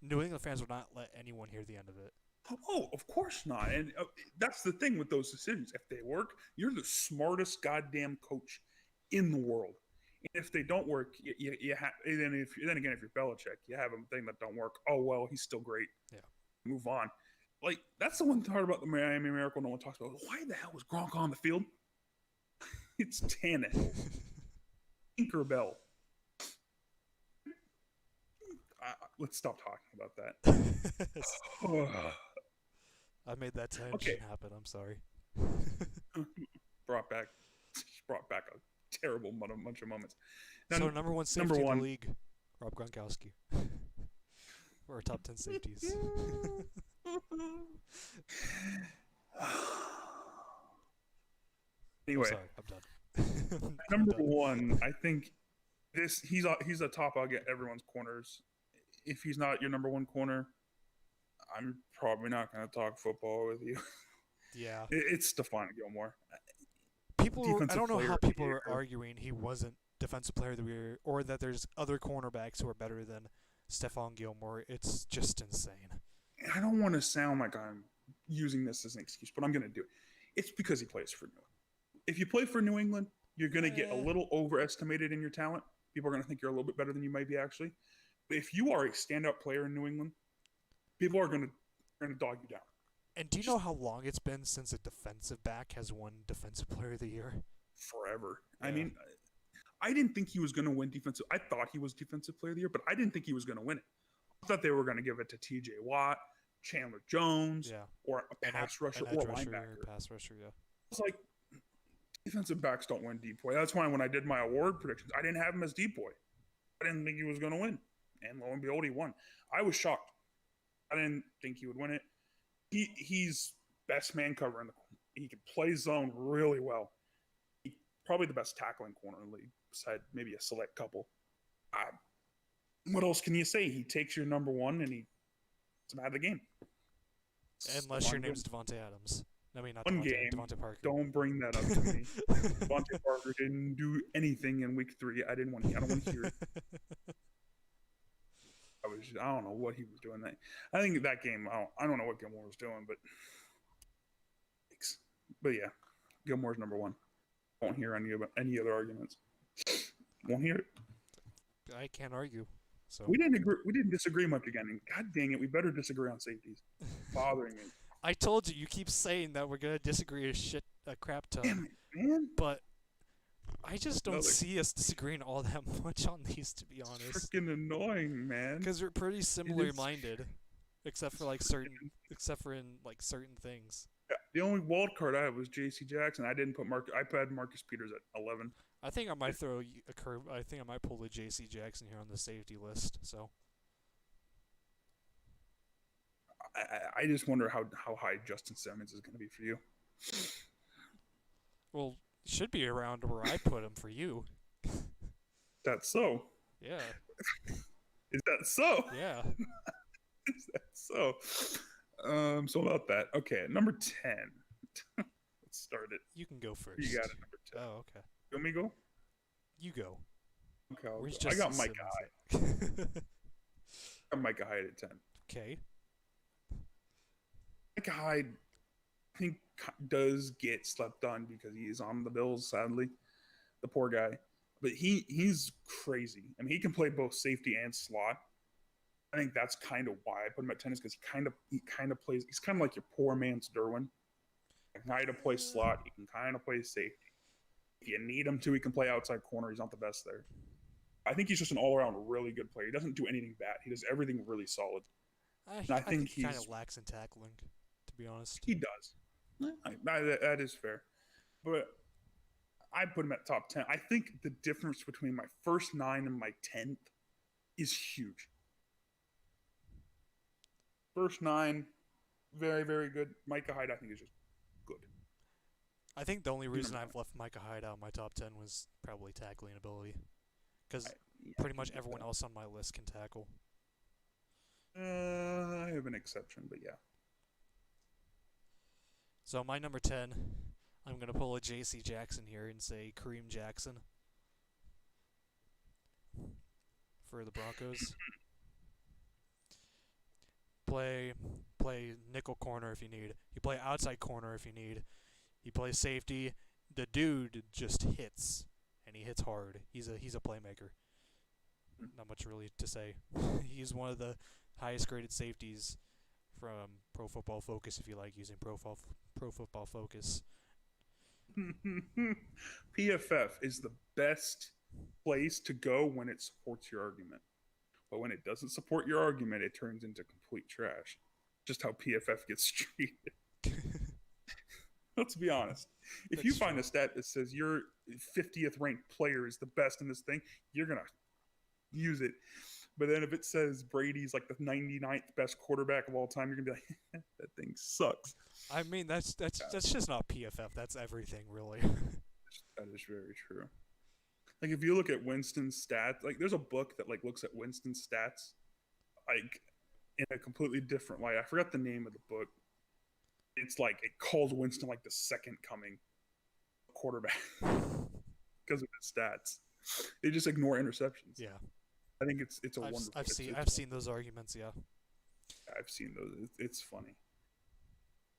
Speaker 1: New England fans would not let anyone hear the end of it.
Speaker 2: Oh, of course not. And that's the thing with those decisions. If they work, you're the smartest goddamn coach in the world. And if they don't work, you have. Then again, if you're Belichick, you have a thing that don't work. Oh well, he's still great.
Speaker 1: Yeah.
Speaker 2: Move on. That's the one part about the Miami Miracle no one talks about. Why the hell was Gronk on the field? It's Tannehill. Tinkerbell. Let's stop talking about that.
Speaker 1: I made that tangent happen. I'm sorry.
Speaker 2: brought back a terrible bunch of moments. Now,
Speaker 1: so number one safety in the league, Rob Gronkowski. Or top 10 safeties.
Speaker 2: Anyway,
Speaker 1: sorry, I'm done.
Speaker 2: Number 1, I think he's a top. I'll get everyone's corners. If he's not your number 1 corner, I'm probably not going to talk football with you.
Speaker 1: Yeah.
Speaker 2: It's Stephon Gilmore.
Speaker 1: I
Speaker 2: Defensive
Speaker 1: don't know
Speaker 2: player
Speaker 1: how
Speaker 2: of the
Speaker 1: people are
Speaker 2: year.
Speaker 1: arguing he wasn't defensive player of the year or that there's other cornerbacks who are better than Stephon Gilmore. It's just insane.
Speaker 2: I don't want to sound like I'm using this as an excuse, but I'm going to do it. It's because he plays for New England. If you play for New England, you're going to get a little overestimated in your talent. People are going to think you're a little bit better than you might be actually. But if you are a standout player in New England, people are going to dog you down.
Speaker 1: And do you know how long it's been since a defensive back has won Defensive Player of the Year?
Speaker 2: Forever.
Speaker 1: Yeah.
Speaker 2: I mean, I didn't think he was going to win defensive. I thought he was Defensive Player of the Year, but I didn't think he was going to win it. I thought they were going to give it to T.J. Watt, Chandler Jones,
Speaker 1: Yeah.
Speaker 2: or a pass rusher
Speaker 1: An
Speaker 2: or
Speaker 1: edge
Speaker 2: a
Speaker 1: rusher
Speaker 2: linebacker.
Speaker 1: or pass rusher, yeah.
Speaker 2: It's like defensive backs don't win deep boy. That's why when I did my award predictions, I didn't have him as deep boy. I didn't think he was going to win, and lo and behold, he won. I was shocked. I didn't think he would win it. He's best man cover in the. He can play zone really well. Probably the best tackling corner in the league, beside maybe a select couple. What else can you say? He takes your number one and he's out of the game.
Speaker 1: Unless your name's Devontae Adams. I mean, not
Speaker 2: One
Speaker 1: Devontae,
Speaker 2: game.
Speaker 1: Devontae Parker.
Speaker 2: Don't bring that up to me. Devontae Parker didn't do anything in week 3. I don't want to hear it. I don't know what he was doing. I think that game. I don't know what Gilmore was doing, but yeah, Gilmore's number one. Won't hear any other arguments. Won't hear it.
Speaker 1: I can't argue. So
Speaker 2: We didn't agree. We didn't disagree much again. And God dang it, we better disagree on safeties. Bothering me.
Speaker 1: I told you, you keep saying that we're gonna disagree a crap ton.
Speaker 2: Damn it, man.
Speaker 1: But I just don't see us disagreeing all that much on these, to be honest.
Speaker 2: Freaking annoying, man.
Speaker 1: Because we're pretty similar minded, except for in certain things.
Speaker 2: Yeah, the only wild card I had was J.C. Jackson. I didn't put I had Marcus Peters at 11.
Speaker 1: I think I might throw a curve. I think I might pull a J.C. Jackson here on the safety list. So
Speaker 2: I just wonder how high Justin Simmons is going to be for you.
Speaker 1: Well, should be around where I put him for you.
Speaker 2: That's so.
Speaker 1: Yeah.
Speaker 2: Is that so?
Speaker 1: Yeah.
Speaker 2: Is that so? So about that. Okay, number 10. Let's start it.
Speaker 1: You can go first.
Speaker 2: You got it, number 10.
Speaker 1: Oh, okay.
Speaker 2: You want me to go?
Speaker 1: You go.
Speaker 2: Okay,
Speaker 1: Where's
Speaker 2: I got
Speaker 1: Justin
Speaker 2: Micah Hyde.
Speaker 1: Simmons
Speaker 2: I got Micah Hyde at 10.
Speaker 1: Okay.
Speaker 2: Micah Hyde, I think, does get slept on because he is on the Bills, sadly. The poor guy. But he's crazy. I mean, he can play both safety and slot. I think that's kind of why I put him at 10 is because he kind of plays. He's kind of like your poor man's Derwin. He can kind of play slot. He can kind of play safety. If you need him to, he can play outside corner. He's not the best there. I think he's just an all-around really good player. He doesn't do anything bad. He does everything really solid.
Speaker 1: I think he kind of lacks in tackling, to be honest.
Speaker 2: He does. That is fair. But I put him at top 10. I think the difference between my first 9 and my 10th is huge. First 9, very, very good. Micah Hyde, I think, is just good.
Speaker 1: I think the only reason I've left Micah Hyde out of my top 10 was probably tackling ability. Because pretty much everyone else on my list can tackle.
Speaker 2: I have an exception, but yeah.
Speaker 1: So my number 10, I'm going to pull a J.C. Jackson here and say Kareem Jackson for the Broncos. Play nickel corner if you need. You play outside corner if you need. He plays safety. The dude just hits, and he hits hard. He's a playmaker. Not much really to say. He's one of the highest graded safeties from Pro Football Focus if you like using Pro Football Focus.
Speaker 2: PFF is the best place to go when it supports your argument. But when it doesn't support your argument, it turns into complete trash. Just how PFF gets treated. Let's be honest. If you find a stat that says your 50th ranked player is the best in this thing, you're going to use it. But then if it says Brady's like the 99th best quarterback of all time, you're going to be like, that thing sucks.
Speaker 1: I mean, that's just not PFF. That's everything, really.
Speaker 2: That is very true. Like if you look at Winston's stats, like there's a book that like looks at Winston's stats like in a completely different light. I forgot the name of the book. It's like it calls Winston like the second coming quarterback because of his stats. They just ignore interceptions.
Speaker 1: Yeah,
Speaker 2: I think it's a wonderful.
Speaker 1: I've seen those arguments. Yeah.
Speaker 2: I've seen those. It's funny.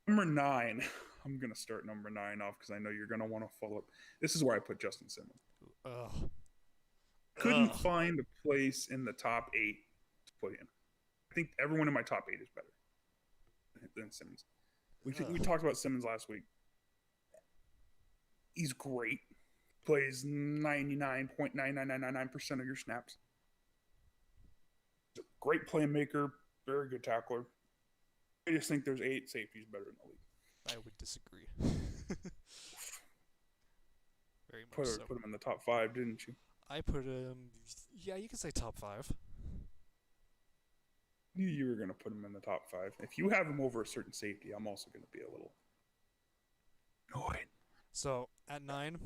Speaker 2: Number 9. I'm gonna start number 9 off because I know you're gonna want to follow up. This is where I put Justin Simmons.
Speaker 1: Ugh.
Speaker 2: Couldn't
Speaker 1: Ugh.
Speaker 2: find a place in the top 8 to put in. I think everyone in my top 8 is better than Simmons. We talked about Simmons last week. He's great. Plays 99.99999% of your snaps. Great playmaker, very good tackler. I just think there's 8 safeties better in the league.
Speaker 1: I would disagree. Very much
Speaker 2: Put
Speaker 1: so.
Speaker 2: him in the top 5, didn't you?
Speaker 1: I put him. Yeah, you can say top 5.
Speaker 2: Knew you were going to put him in the top 5. If you have him over a certain safety, I'm also going to be a little annoyed.
Speaker 1: So at 9,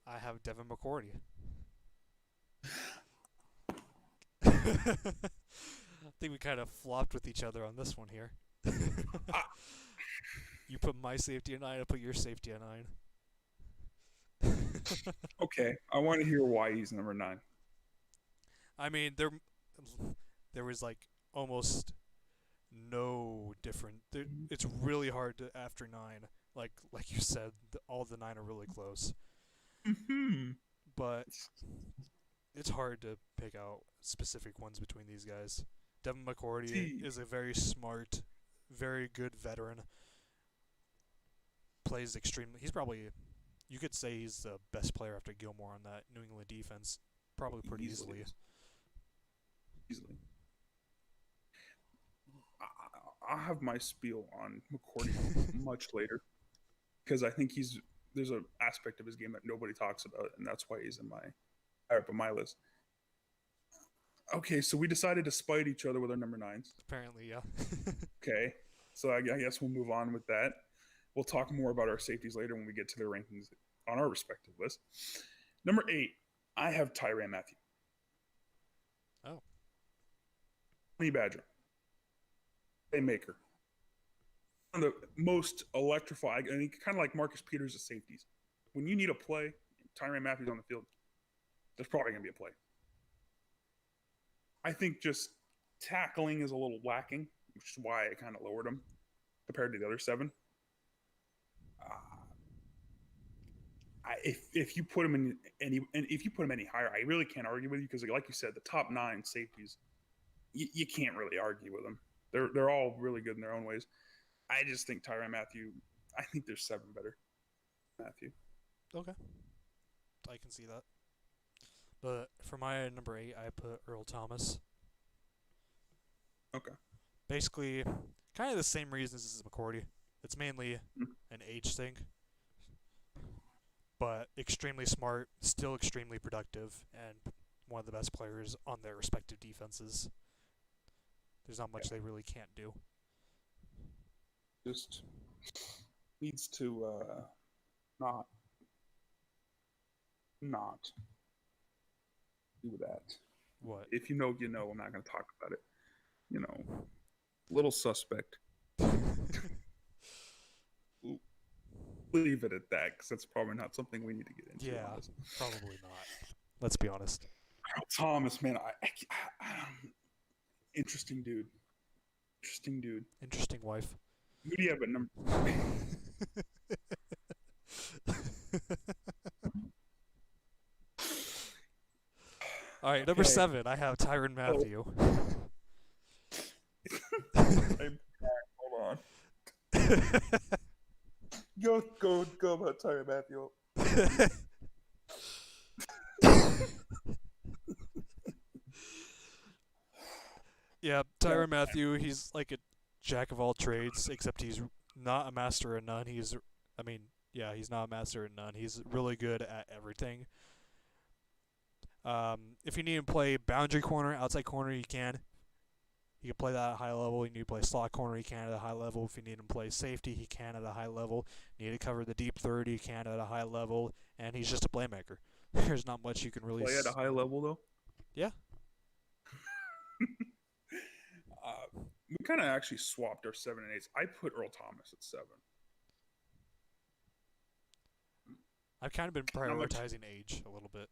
Speaker 1: I have Devin McCourty. I think we kind of flopped with each other on this one here. You put my safety at 9, I put your safety at 9.
Speaker 2: Okay, I want to hear why he's number 9.
Speaker 1: I mean, there was like almost no different. It's really hard to after 9. Like you said, all the 9 are really close.
Speaker 2: Mm-hmm.
Speaker 1: But it's hard to pick out specific ones between these guys. Devin McCourty is a very smart, very good veteran. Plays extremely. He's probably, you could say he's the best player after Gilmore on that New England defense. Probably pretty easily.
Speaker 2: Easily. I'll have my spiel on McCourty much later because I think there's an aspect of his game that nobody talks about, and that's why he's higher up on my list. Okay, so we decided to spite each other with our number 9s.
Speaker 1: Apparently, yeah.
Speaker 2: Okay, so I guess we'll move on with that. We'll talk more about our safeties later when we get to their rankings on our respective list. Number 8, I have Tyrann Mathieu.
Speaker 1: Oh.
Speaker 2: Honey Badger. Playmaker. One of the most electrifying, I mean, kind of like Marcus Peters at safeties. When you need a play, Tyrann Mathieu's on the field, there's probably going to be a play. I think just tackling is a little lacking, which is why I kind of lowered him compared to the other 7. If you put him in any higher, I really can't argue with you because, like you said, the top 9 safeties, you can't really argue with them. They're all really good in their own ways. I just think Tyrann Mathieu. I think there's 7 better. Mathieu.
Speaker 1: Okay, I can see that. But for my number 8, I put Earl Thomas.
Speaker 2: Okay.
Speaker 1: Basically, kind of the same reasons as McCourty. It's mainly an age thing. But extremely smart, still extremely productive, and one of the best players on their respective defenses. There's not much they really can't do.
Speaker 2: Just needs to not do that.
Speaker 1: What?
Speaker 2: If you know, you know. I'm not going to talk about it. You know, little suspect. Leave it at that because that's probably not something we need to get into.
Speaker 1: Yeah, probably not. Let's be honest.
Speaker 2: Thomas, man, interesting dude.
Speaker 1: Interesting wife.
Speaker 2: Who do you have at number?
Speaker 1: All right, number 7. I have Tyrann Mathieu.
Speaker 2: Hold on. Go about Tyrann Mathieu.
Speaker 1: Yeah, Tyrann Mathieu, he's like a jack of all trades, except he's not a master of none. He's not a master of none. He's really good at everything. If you need to play boundary corner, outside corner, you can. He can play that at a high level. You need to play slot corner, he can at a high level. If you need him to play safety, he can at a high level. You need to cover the deep third, he can at a high level. And he's just a playmaker. There's not much you can really
Speaker 2: play at a high level, though?
Speaker 1: Yeah.
Speaker 2: we kind of actually swapped our 7 and 8s. I put Earl Thomas at 7.
Speaker 1: I've kind of been
Speaker 2: Not much,
Speaker 1: prioritizing age a little bit.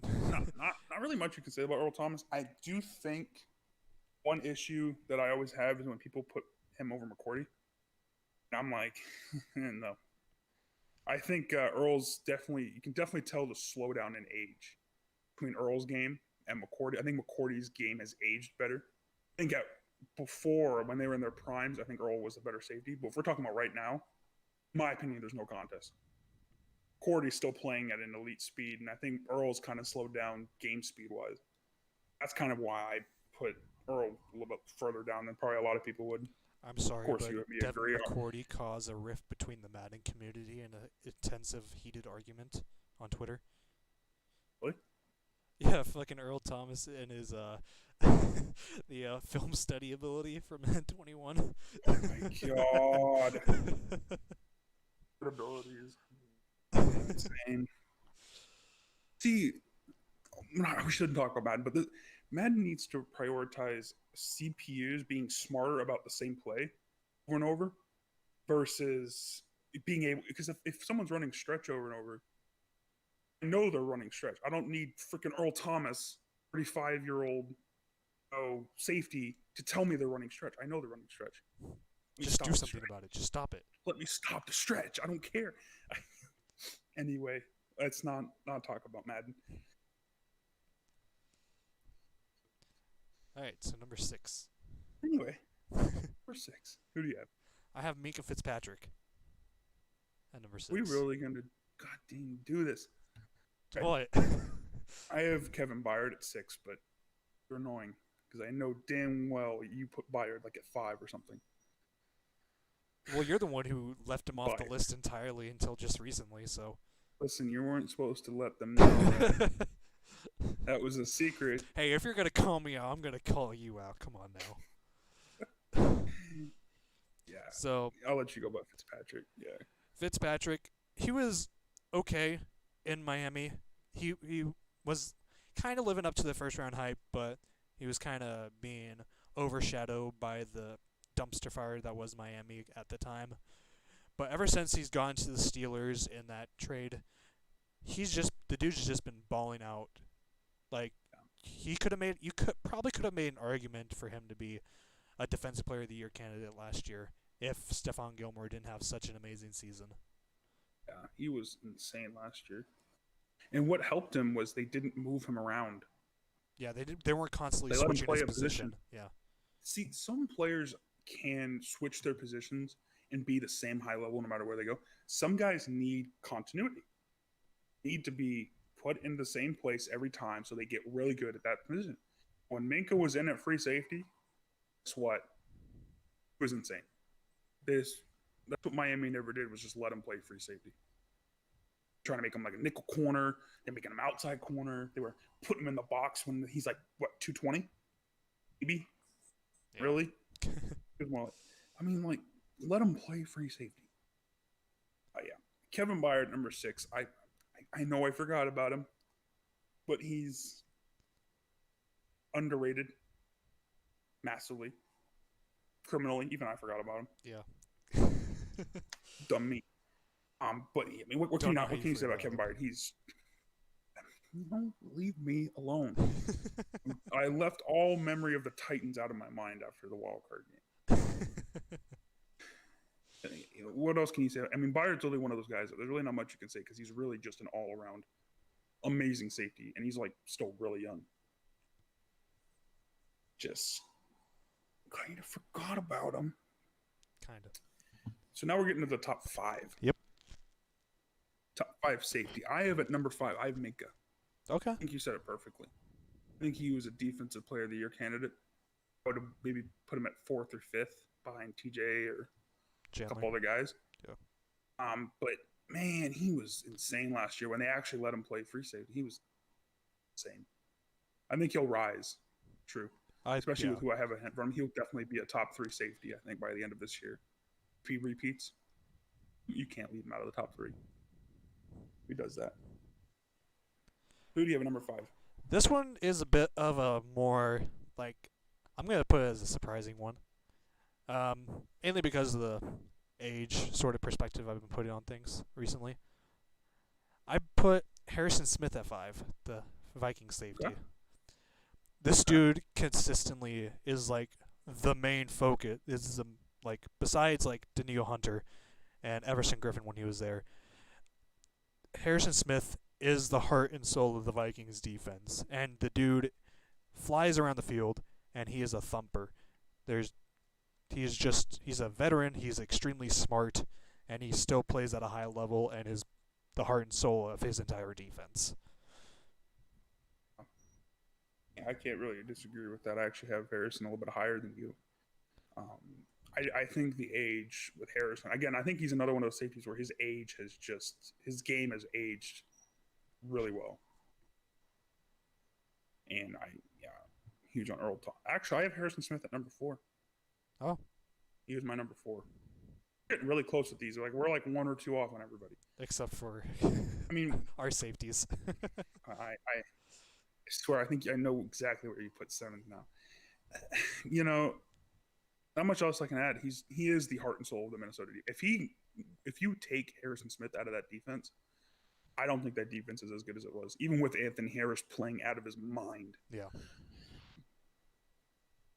Speaker 2: not really much you can say about Earl Thomas. I do think one issue that I always have is when people put him over McCourty. I'm like, no. I think Earl's definitely, you can definitely tell the slowdown in age between Earl's game and McCourty. I think McCourty's game has aged better. I think before, when they were in their primes, I think Earl was a better safety. But if we're talking about right now, in my opinion, there's no contest. McCourty's still playing at an elite speed, and I think Earl's kind of slowed down game speed wise. That's kind of why I put Earl a little bit further down than probably a lot of people would.
Speaker 1: I'm sorry,
Speaker 2: Of course,
Speaker 1: but
Speaker 2: you would
Speaker 1: Devin
Speaker 2: agree.
Speaker 1: McCourty caused a rift between the Madden community and an intensive, heated argument on Twitter.
Speaker 2: Really?
Speaker 1: Yeah, fucking Earl Thomas and his the film study ability from Madden 21.
Speaker 2: Oh my god. Good abilities. Insane. See, we shouldn't talk about Madden, but Madden needs to prioritize CPUs being smarter about the same play over and over versus being able, because if someone's running stretch over and over, I know they're running stretch. I don't need freaking Earl Thomas, 35-year-old safety, to tell me they're running stretch. I know they're running stretch.
Speaker 1: Just do something about it. Just stop it.
Speaker 2: Let me stop the stretch. I don't care. Anyway, let's not talk about Madden.
Speaker 1: All right, so number 6.
Speaker 2: Anyway, number 6. Who do you have?
Speaker 1: I have Minkah Fitzpatrick at number 6.
Speaker 2: We really gonna goddamn do this?
Speaker 1: What?
Speaker 2: I have Kevin Byard at 6, but you're annoying because I know damn well you put Byard like at 5 or something.
Speaker 1: Well, you're the one who left him off the list entirely until just recently, so.
Speaker 2: Listen, you weren't supposed to let them know that. That was a secret.
Speaker 1: Hey, if you're going to call me out, I'm going to call you out. Come on now.
Speaker 2: Yeah.
Speaker 1: So
Speaker 2: I'll let you go about Fitzpatrick. Yeah.
Speaker 1: Fitzpatrick, he was okay in Miami. He was kind of living up to the first round hype, but he was kind of being overshadowed by the dumpster fire that was Miami at the time. But ever since he's gone to the Steelers in that trade, the dude's just been balling out. Like, he could have made, probably could have made an argument for him to be a Defensive Player of the Year candidate last year if Stephon Gilmore didn't have such an amazing season.
Speaker 2: Yeah, he was insane last year. And what helped him was they didn't move him around.
Speaker 1: Yeah, they weren't constantly
Speaker 2: They let him
Speaker 1: switching
Speaker 2: play
Speaker 1: his
Speaker 2: a position.
Speaker 1: Yeah.
Speaker 2: See, some players can switch their positions and be the same high level no matter where they go. Some guys need continuity, need to be put in the same place every time so they get really good at that position. When Minkah was in at free safety, guess what? It was insane. That's what Miami never did, was just let him play free safety. Trying to make him like a nickel corner, they're making him outside corner. They were putting him in the box when he's like, what, 220? Maybe? Yeah. Really? I mean, like, let him play free safety. Yeah. Kevin Byard, number 6. I know I forgot about him, but he's underrated massively. Criminally, even I forgot about him.
Speaker 1: Yeah.
Speaker 2: Dumb me. But I mean, what can you say about Kevin Byard? Don't leave me alone. I left all memory of the Titans out of my mind after the wild card game. What else can you say? I mean, Byard's really one of those guys that there's really not much you can say because he's really just an all-around amazing safety, and he's like still really young. Just kind of forgot about him.
Speaker 1: Kind of.
Speaker 2: So now we're getting to the top 5.
Speaker 1: Yep.
Speaker 2: Top 5 safety. I have at number 5, I have Minkah.
Speaker 1: Okay.
Speaker 2: I think you said it perfectly. I think he was a Defensive Player of the Year candidate. I would have maybe put him at 4th or 5th behind TJ or a couple other guys.
Speaker 1: Yeah.
Speaker 2: But man, he was insane last year when they actually let him play free safety. He was insane. I think he'll rise. True. Especially with who I have ahead of him. He'll definitely be a top 3 safety, I think, by the end of this year. If he repeats, you can't leave him out of the top 3. Who does that? Who do you have at number 5?
Speaker 1: This one is a bit of a more, like, I'm going to put it as a surprising one. Mainly because of the age sort of perspective I've been putting on things recently. I put Harrison Smith at 5, the Viking safety.
Speaker 2: Okay.
Speaker 1: This dude consistently is like the main focus. Is the like besides like Daniil Hunter and Everson Griffin when he was there. Harrison Smith is the heart and soul of the Vikings defense, and the dude flies around the field, and he is a thumper. He's a veteran. He's extremely smart, and he still plays at a high level, and is the heart and soul of his entire defense.
Speaker 2: I can't really disagree with that. I actually have Harrison a little bit higher than you. Um, I think the age with Harrison, again, I think he's another one of those safeties where his game has aged really well. And huge on Earl Thomas. Actually, I have Harrison Smith at number 4.
Speaker 1: Oh.
Speaker 2: He was my number 4. We're getting really close with these. We're like 1 or 2 off on everybody.
Speaker 1: Except for
Speaker 2: I mean,
Speaker 1: our safeties.
Speaker 2: I swear, I think I know exactly where you put 7th now. You know, not much else I can add. He is the heart and soul of the Minnesota defense. If you take Harrison Smith out of that defense, I don't think that defense is as good as it was, even with Anthony Harris playing out of his mind.
Speaker 1: Yeah.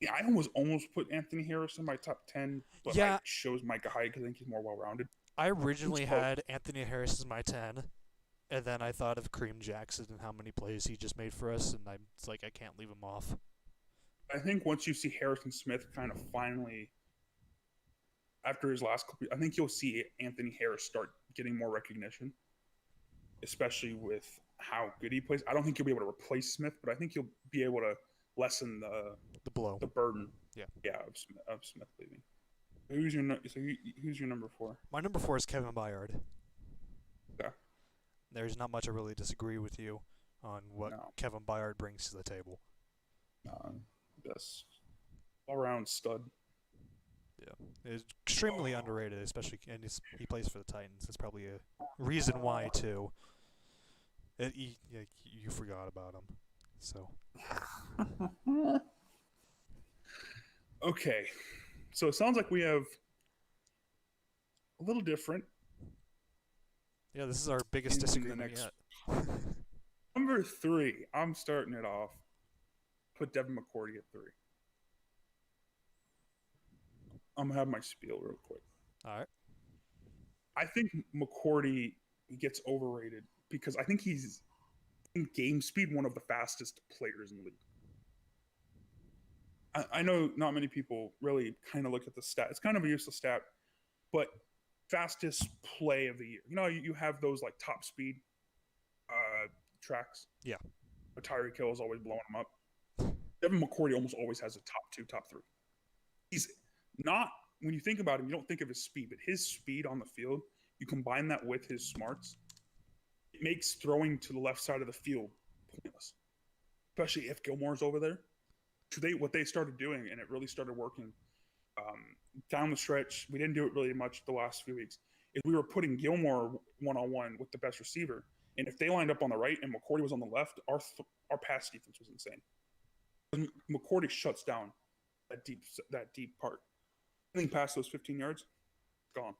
Speaker 2: Yeah, I almost put Anthony Harris in my top 10, but I chose Micah Hyde because I think he's more well-rounded.
Speaker 1: I originally had Anthony Harris as my 10, and then I thought of Kareem Jackson and how many plays he just made for us, and it's like I can't leave him off.
Speaker 2: I think once you see Harrison Smith kind of finally, after his last couple, I think you'll see Anthony Harris start getting more recognition, especially with how good he plays. I don't think you'll be able to replace Smith, but I think you'll be able to lessen the
Speaker 1: blow,
Speaker 2: the burden.
Speaker 1: Yeah,
Speaker 2: of Smith leaving. Who's your number 4?
Speaker 1: My number 4 is Kevin Byard.
Speaker 2: Yeah.
Speaker 1: There's not much I really disagree with you on what Kevin Byard brings to the table.
Speaker 2: Best all-around stud.
Speaker 1: Yeah, it's extremely underrated, especially, and he plays for the Titans. That's probably a reason why too. You forgot about him, so.
Speaker 2: Okay, so it sounds like we have a little different.
Speaker 1: Yeah, this is our biggest disagreement yet.
Speaker 2: Number 3, I'm starting it off. Put Devin McCourty at 3. I'm gonna have my spiel real quick.
Speaker 1: All right.
Speaker 2: I think McCourty gets overrated because I think he's in game speed one of the fastest players in the league. I know not many people really kind of look at the stat. It's kind of a useless stat, but fastest play of the year. You know, you have those like top speed tracks.
Speaker 1: Yeah.
Speaker 2: But Tyreek Hill is always blowing them up. Devin McCourty almost always has a top 2, top 3. He's not, when you think about him, you don't think of his speed, but his speed on the field, you combine that with his smarts, it makes throwing to the left side of the field pointless. Especially if Gilmore's over there. What they started doing, and it really started working down the stretch, we didn't do it really much the last few weeks, is we were putting Gilmore one-on-one with the best receiver. And if they lined up on the right and McCourty was on the left, our pass defense was insane. McCourty shuts down that deep part. Anything past those 15 yards, gone.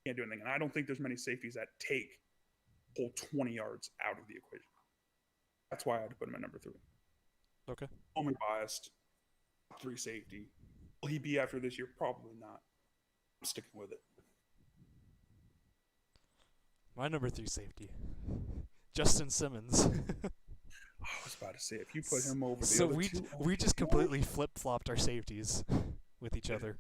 Speaker 2: Can't do anything. And I don't think there's many safeties that take whole 20 yards out of the equation. That's why I had to put him at number 3.
Speaker 1: Okay.
Speaker 2: Only biased. 3 safety. Will he be after this year? Probably not. I'm sticking with it.
Speaker 1: My number 3 safety, Justin Simmons.
Speaker 2: I was about to say, if you put him over the
Speaker 1: so
Speaker 2: other
Speaker 1: we
Speaker 2: two,
Speaker 1: we just completely flip-flopped our safeties with each other.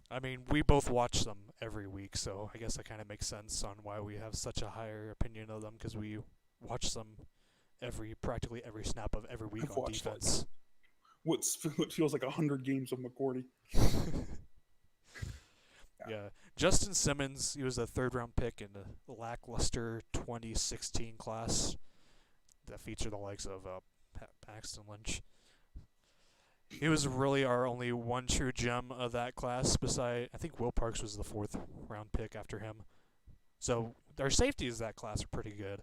Speaker 1: I mean, we both watch them every week, so I guess that kind of makes sense on why we have such a higher opinion of them, because we watch them practically every snap of every week on defense.
Speaker 2: What feels like 100 games of McCourty.
Speaker 1: Yeah. Justin Simmons, he was a 3rd-round pick in the lackluster 2016 class that featured the likes of Paxton Lynch. He was really our only one true gem of that class. I think Will Parks was the 4th-round pick after him. So our safeties of that class are pretty good.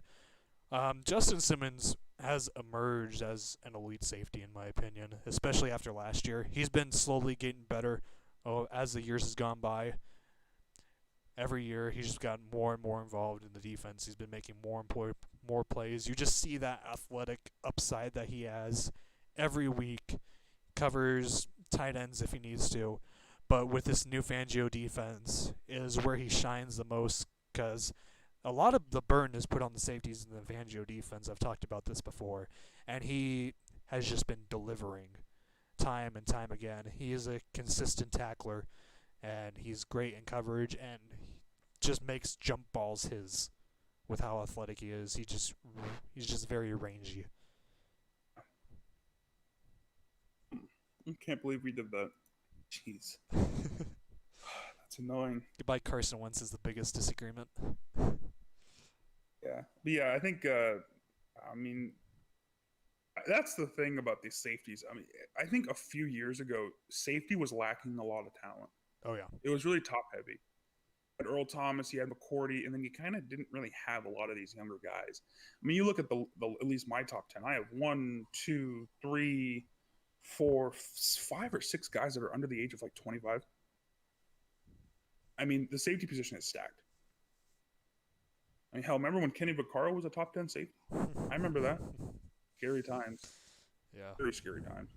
Speaker 1: Justin Simmons has emerged as an elite safety in my opinion, especially after last year. He's been slowly getting better as the years has gone by. Every year he's just gotten more and more involved in the defense. He's been making more plays. You just see that athletic upside that he has every week. Covers tight ends if he needs to. But with this new Fangio defense is where he shines the most because a lot of the burden is put on the safeties in the Fangio defense. I've talked about this before. And he has just been delivering time and time again. He is a consistent tackler, and he's great in coverage, and just makes jump balls his with how athletic he is. He's just very rangy.
Speaker 2: I can't believe we did that. Jeez. That's annoying.
Speaker 1: Goodbye Carson Wentz is the biggest disagreement.
Speaker 2: Yeah. But yeah, I think, I mean, that's the thing about these safeties. I mean, I think a few years ago, safety was lacking a lot of talent.
Speaker 1: Oh, yeah.
Speaker 2: It was really top heavy. Had Earl Thomas, you had McCourty, and then you kind of didn't really have a lot of these younger guys. I mean, you look at the at least my top 10, I have 1, 2, 3, 4, 5 or 6 guys that are under the age of like 25. I mean, the safety position is stacked. I mean, hell, remember when Kenny Vaccaro was a top 10 safety? I remember that. Scary times.
Speaker 1: Yeah.
Speaker 2: Very scary times.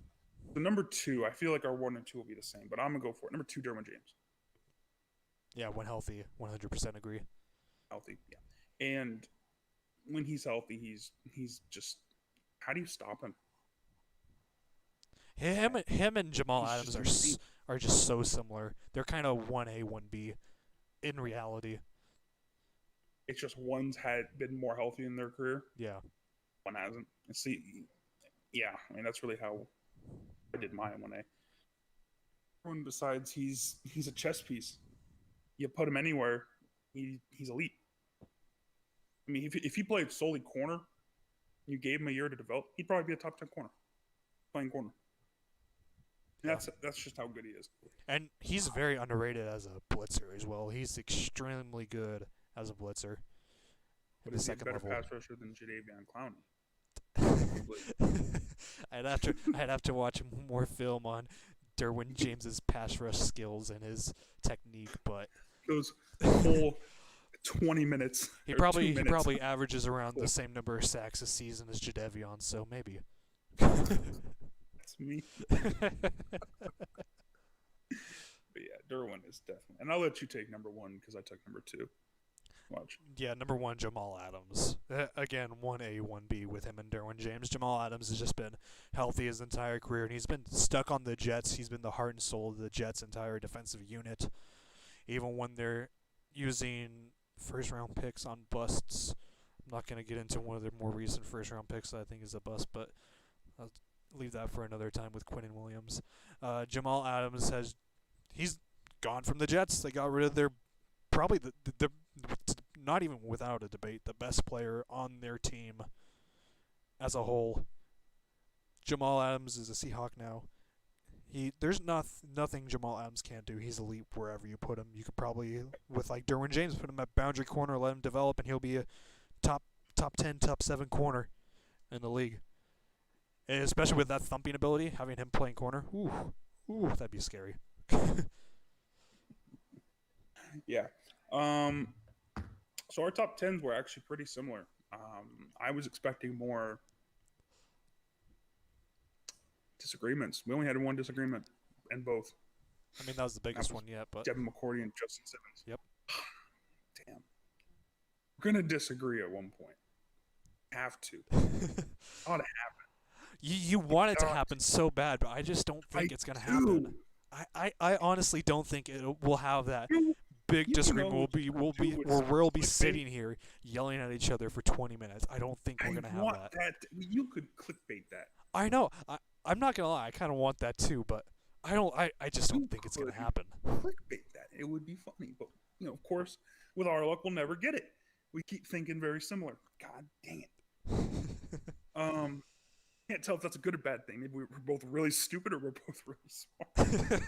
Speaker 2: The number 2, I feel like our 1 and 2 will be the same, but I'm going to go for it. Number 2, Derwin James.
Speaker 1: Yeah, when healthy, 100% agree.
Speaker 2: Healthy, yeah. And when he's healthy, he's just, how do you stop him?
Speaker 1: Him and Jamal
Speaker 2: He's
Speaker 1: Adams
Speaker 2: just
Speaker 1: are just so similar. They're kind of 1A, 1B in reality.
Speaker 2: It's just one's had been more healthy in their career.
Speaker 1: Yeah.
Speaker 2: One hasn't. And see, yeah, I mean, that's really how I did mine when everyone besides he's a chess piece. You put him anywhere, he's elite. I mean, if he played solely corner, you gave him a year to develop, he'd probably be a top 10 corner, playing corner. And that's just how good he is.
Speaker 1: And he's very underrated as a blitzer as well. He's extremely good as a blitzer.
Speaker 2: But
Speaker 1: In the
Speaker 2: is he a
Speaker 1: second
Speaker 2: better
Speaker 1: level.
Speaker 2: pass rusher than Jadeveon Clowney?
Speaker 1: I'd have to watch more film on Derwin James's pass rush skills and his technique, but
Speaker 2: Those whole 20 minutes.
Speaker 1: he
Speaker 2: or 2
Speaker 1: probably
Speaker 2: minutes.
Speaker 1: averages around the same number of sacks a season as Jadeveon, so maybe.
Speaker 2: That's me. But yeah, Derwin is definitely. And I'll let you take number 1 because I took number 2. Watch.
Speaker 1: Yeah, number 1, Jamal Adams. Again, 1A, 1B with him and Derwin James. Jamal Adams has just been healthy his entire career, and he's been stuck on the Jets. He's been the heart and soul of the Jets' entire defensive unit. Even when they're using first-round picks on busts. I'm not going to get into one of their more recent first-round picks that I think is a bust, but I'll leave that for another time with Quinnen Williams. Jamal Adams he's gone from the Jets. They got rid of their probably the not even without a debate, the best player on their team as a whole. Jamal Adams is a Seahawk now. There's nothing Jamal Adams can't do. He's elite wherever you put him. You could probably, with like Derwin James, put him at boundary corner, let him develop, and he'll be a top 10, top 7 corner in the league. And especially with that thumping ability, having him playing corner, ooh, that'd be scary.
Speaker 2: Yeah. So our top 10s were actually pretty similar. I was expecting more disagreements. We only had one disagreement in both.
Speaker 1: I mean, that was the biggest one yet, but
Speaker 2: Devin McCourty and Justin Simmons.
Speaker 1: Yep.
Speaker 2: Damn. We're going to disagree at one point. Have to. Ought to happen.
Speaker 1: You want it to happen so bad, but I just don't think it's going to happen. I honestly don't think it will have that big disagreement. We'll be sitting here yelling at each other for 20 minutes. I don't think we're going to have that.
Speaker 2: You could clickbait that.
Speaker 1: I know. I'm not going to lie. I kind of want that too, but I just don't think it's going to happen.
Speaker 2: Clickbait that. It would be funny, but of course, with our luck, we'll never get it. We keep thinking very similar. God dang it. Can't tell if that's a good or bad thing. Maybe we're both really stupid or we're both really smart.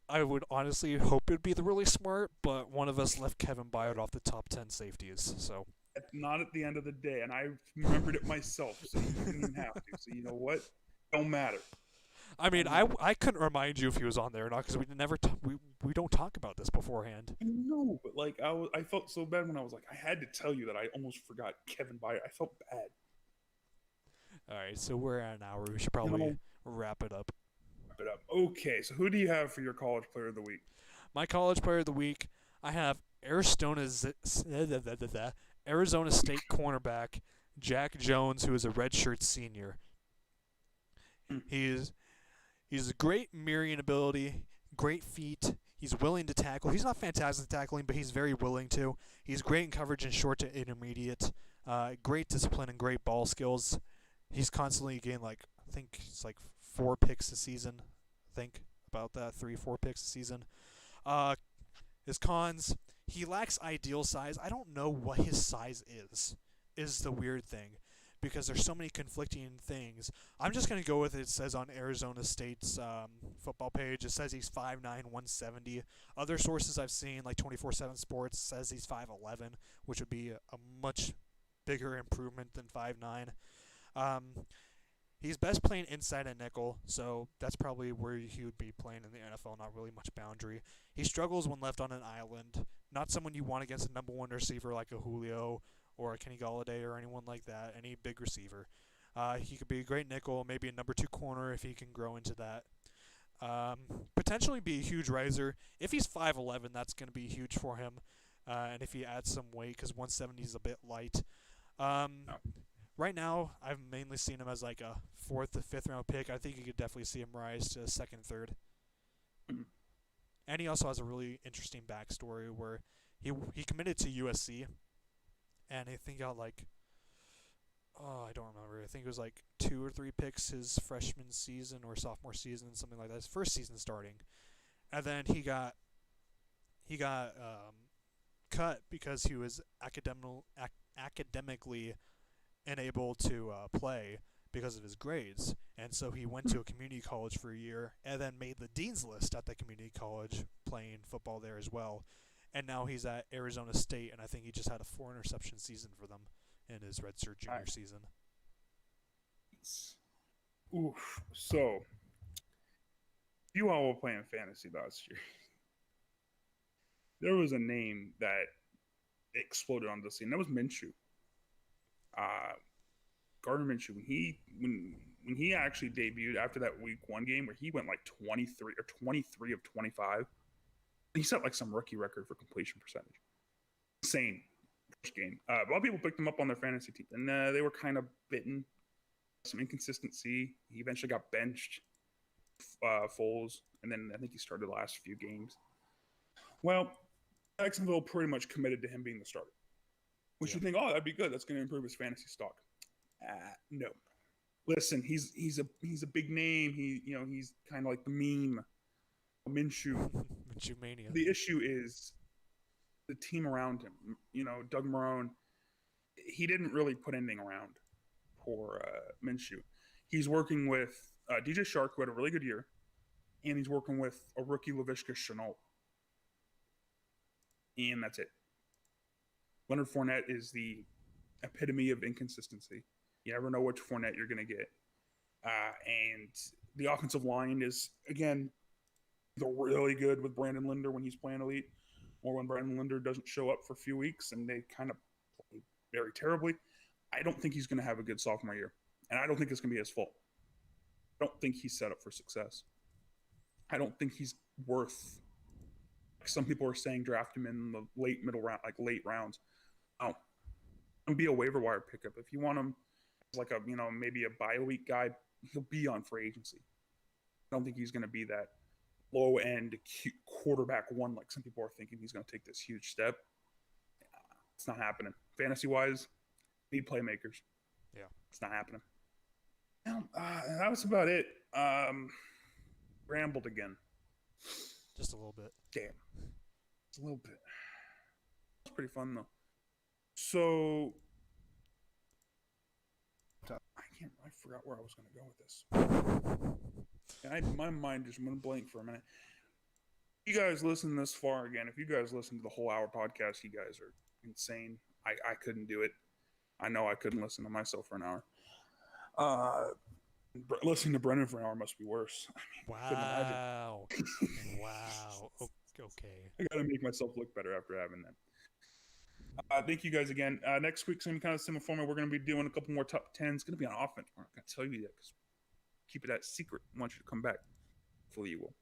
Speaker 1: I would honestly hope it'd be the really smart, but one of us left Kevin Byard off the top 10 safeties, so
Speaker 2: Not at the end of the day, and I remembered it myself, so you didn't even have to. So you know what? Don't matter.
Speaker 1: I mean,
Speaker 2: Don't
Speaker 1: I,
Speaker 2: matter.
Speaker 1: I couldn't remind you if he was on there or not because we never we don't talk about this beforehand.
Speaker 2: I know, but like I felt so bad when I was like, I had to tell you that I almost forgot Kevin Byard. I felt bad.
Speaker 1: All right, so we're at an hour. We should
Speaker 2: You
Speaker 1: probably
Speaker 2: know,
Speaker 1: wrap it up.
Speaker 2: wrap it up. Okay, so who do you have for your college player of the week?
Speaker 1: My college player of the week, I have Arizona Arizona State cornerback Jack Jones, who is a redshirt senior.
Speaker 2: Hmm.
Speaker 1: He's a great mirroring ability, great feet. He's willing to tackle. He's not fantastic at tackling, but he's very willing to. He's great in coverage in short to intermediate. Great discipline and great ball skills. He's constantly getting I think it's like 4 picks a season. I think about that 3-4 picks a season. His cons, he lacks ideal size. I don't know what his size is the weird thing, because there's so many conflicting things. I'm just going to go with it. It says on Arizona State's football page, it says he's 5'9", 170. Other sources I've seen, like 24/7 Sports, says he's 5'11", which would be a much bigger improvement than 5'9". He's best playing inside a nickel, so that's probably where he would be playing in the NFL, not really much boundary. He struggles when left on an island. Not someone you want against a number one receiver like a Julio or a Kenny Galladay or anyone like that, any big receiver. He could be a great nickel, maybe a number 2 corner if he can grow into that. Potentially be a huge riser. If he's 5'11", that's going to be huge for him. And if he adds some weight, because 170 is a bit light.
Speaker 2: No.
Speaker 1: Right now, I've mainly seen him as like a 4th to 5th round pick. I think you could definitely see him rise to 2nd, 3rd.
Speaker 2: Mhm.
Speaker 1: And he also has a really interesting backstory where he committed to USC, and I think got I don't remember. I think it was like 2 or 3 picks his freshman season or sophomore season, something like that. His first season starting, and then he got cut because he was academically unable to play because of his grades, and so he went to a community college for a year and then made the dean's list at the community college, playing football there as well. And now he's at Arizona State, and I think he just had a 4 interception season for them in his redshirt junior season.
Speaker 2: Oof. So you all were playing fantasy last year. There was a name that exploded on the scene. That was Minshew. Gardner Minshew. When he actually debuted after that week 1 game where he went like 23 of 25, he set like some rookie record for completion percentage. Insane first game. A lot of people picked him up on their fantasy team, and they were kind of bitten. Some inconsistency. He eventually got benched, Foles, and then I think he started the last few games. Well, Jacksonville pretty much committed to him being the starter. Which you think, that'd be good. That's going to improve his fantasy stock. No. Listen, he's a big name. He's kind of like the meme, Minshew.
Speaker 1: Minshew mania.
Speaker 2: The issue is the team around him. Doug Marrone. He didn't really put anything around for Minshew. He's working with DJ Shark, who had a really good year, and he's working with a rookie Laviska Shenault. And that's it. Leonard Fournette is the epitome of inconsistency. You never know which Fournette you're going to get. And the offensive line is, again, they're really good with Brandon Linder when he's playing elite, or when Brandon Linder doesn't show up for a few weeks and they kind of play very terribly. I don't think he's going to have a good sophomore year, and I don't think it's going to be his fault. I don't think he's set up for success. I don't think he's worth, like some people are saying, draft him in the late rounds. He'll be a waiver wire pickup. If you want him as like maybe a bye week guy, he'll be on free agency. I don't think he's going to be that low end quarterback one like some people are thinking he's going to take this huge step. It's not happening. Fantasy wise, need playmakers.
Speaker 1: Yeah,
Speaker 2: it's not happening. That was about it. Rambled again.
Speaker 1: Just a little bit.
Speaker 2: Damn. It's a little bit. It's pretty fun though. So I forgot where I was going to go with this. My mind just went blank for a minute. You guys listen this far again. If you guys listen to the whole hour podcast, you guys are insane. I couldn't do it. I know I couldn't listen to myself for an hour. Listening to Brendan for an hour must be worse. I couldn't imagine.
Speaker 1: Wow. Wow. Okay.
Speaker 2: I gotta make myself look better after having that. Thank you guys again. Next week's gonna be kind of similar format. We're gonna be doing a couple more top 10s. It's gonna be on offense. I'm not gonna tell you that because keep it that secret. I want you to come back. Hopefully you will.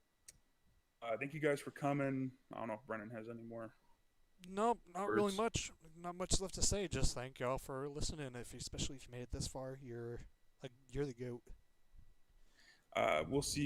Speaker 2: Thank you guys for coming. I don't know if Brennan has any more.
Speaker 1: Nope, not really
Speaker 2: Words.
Speaker 1: much. Not much left to say. Just thank y'all for listening. Especially if you made it this far, you're the goat.
Speaker 2: We'll see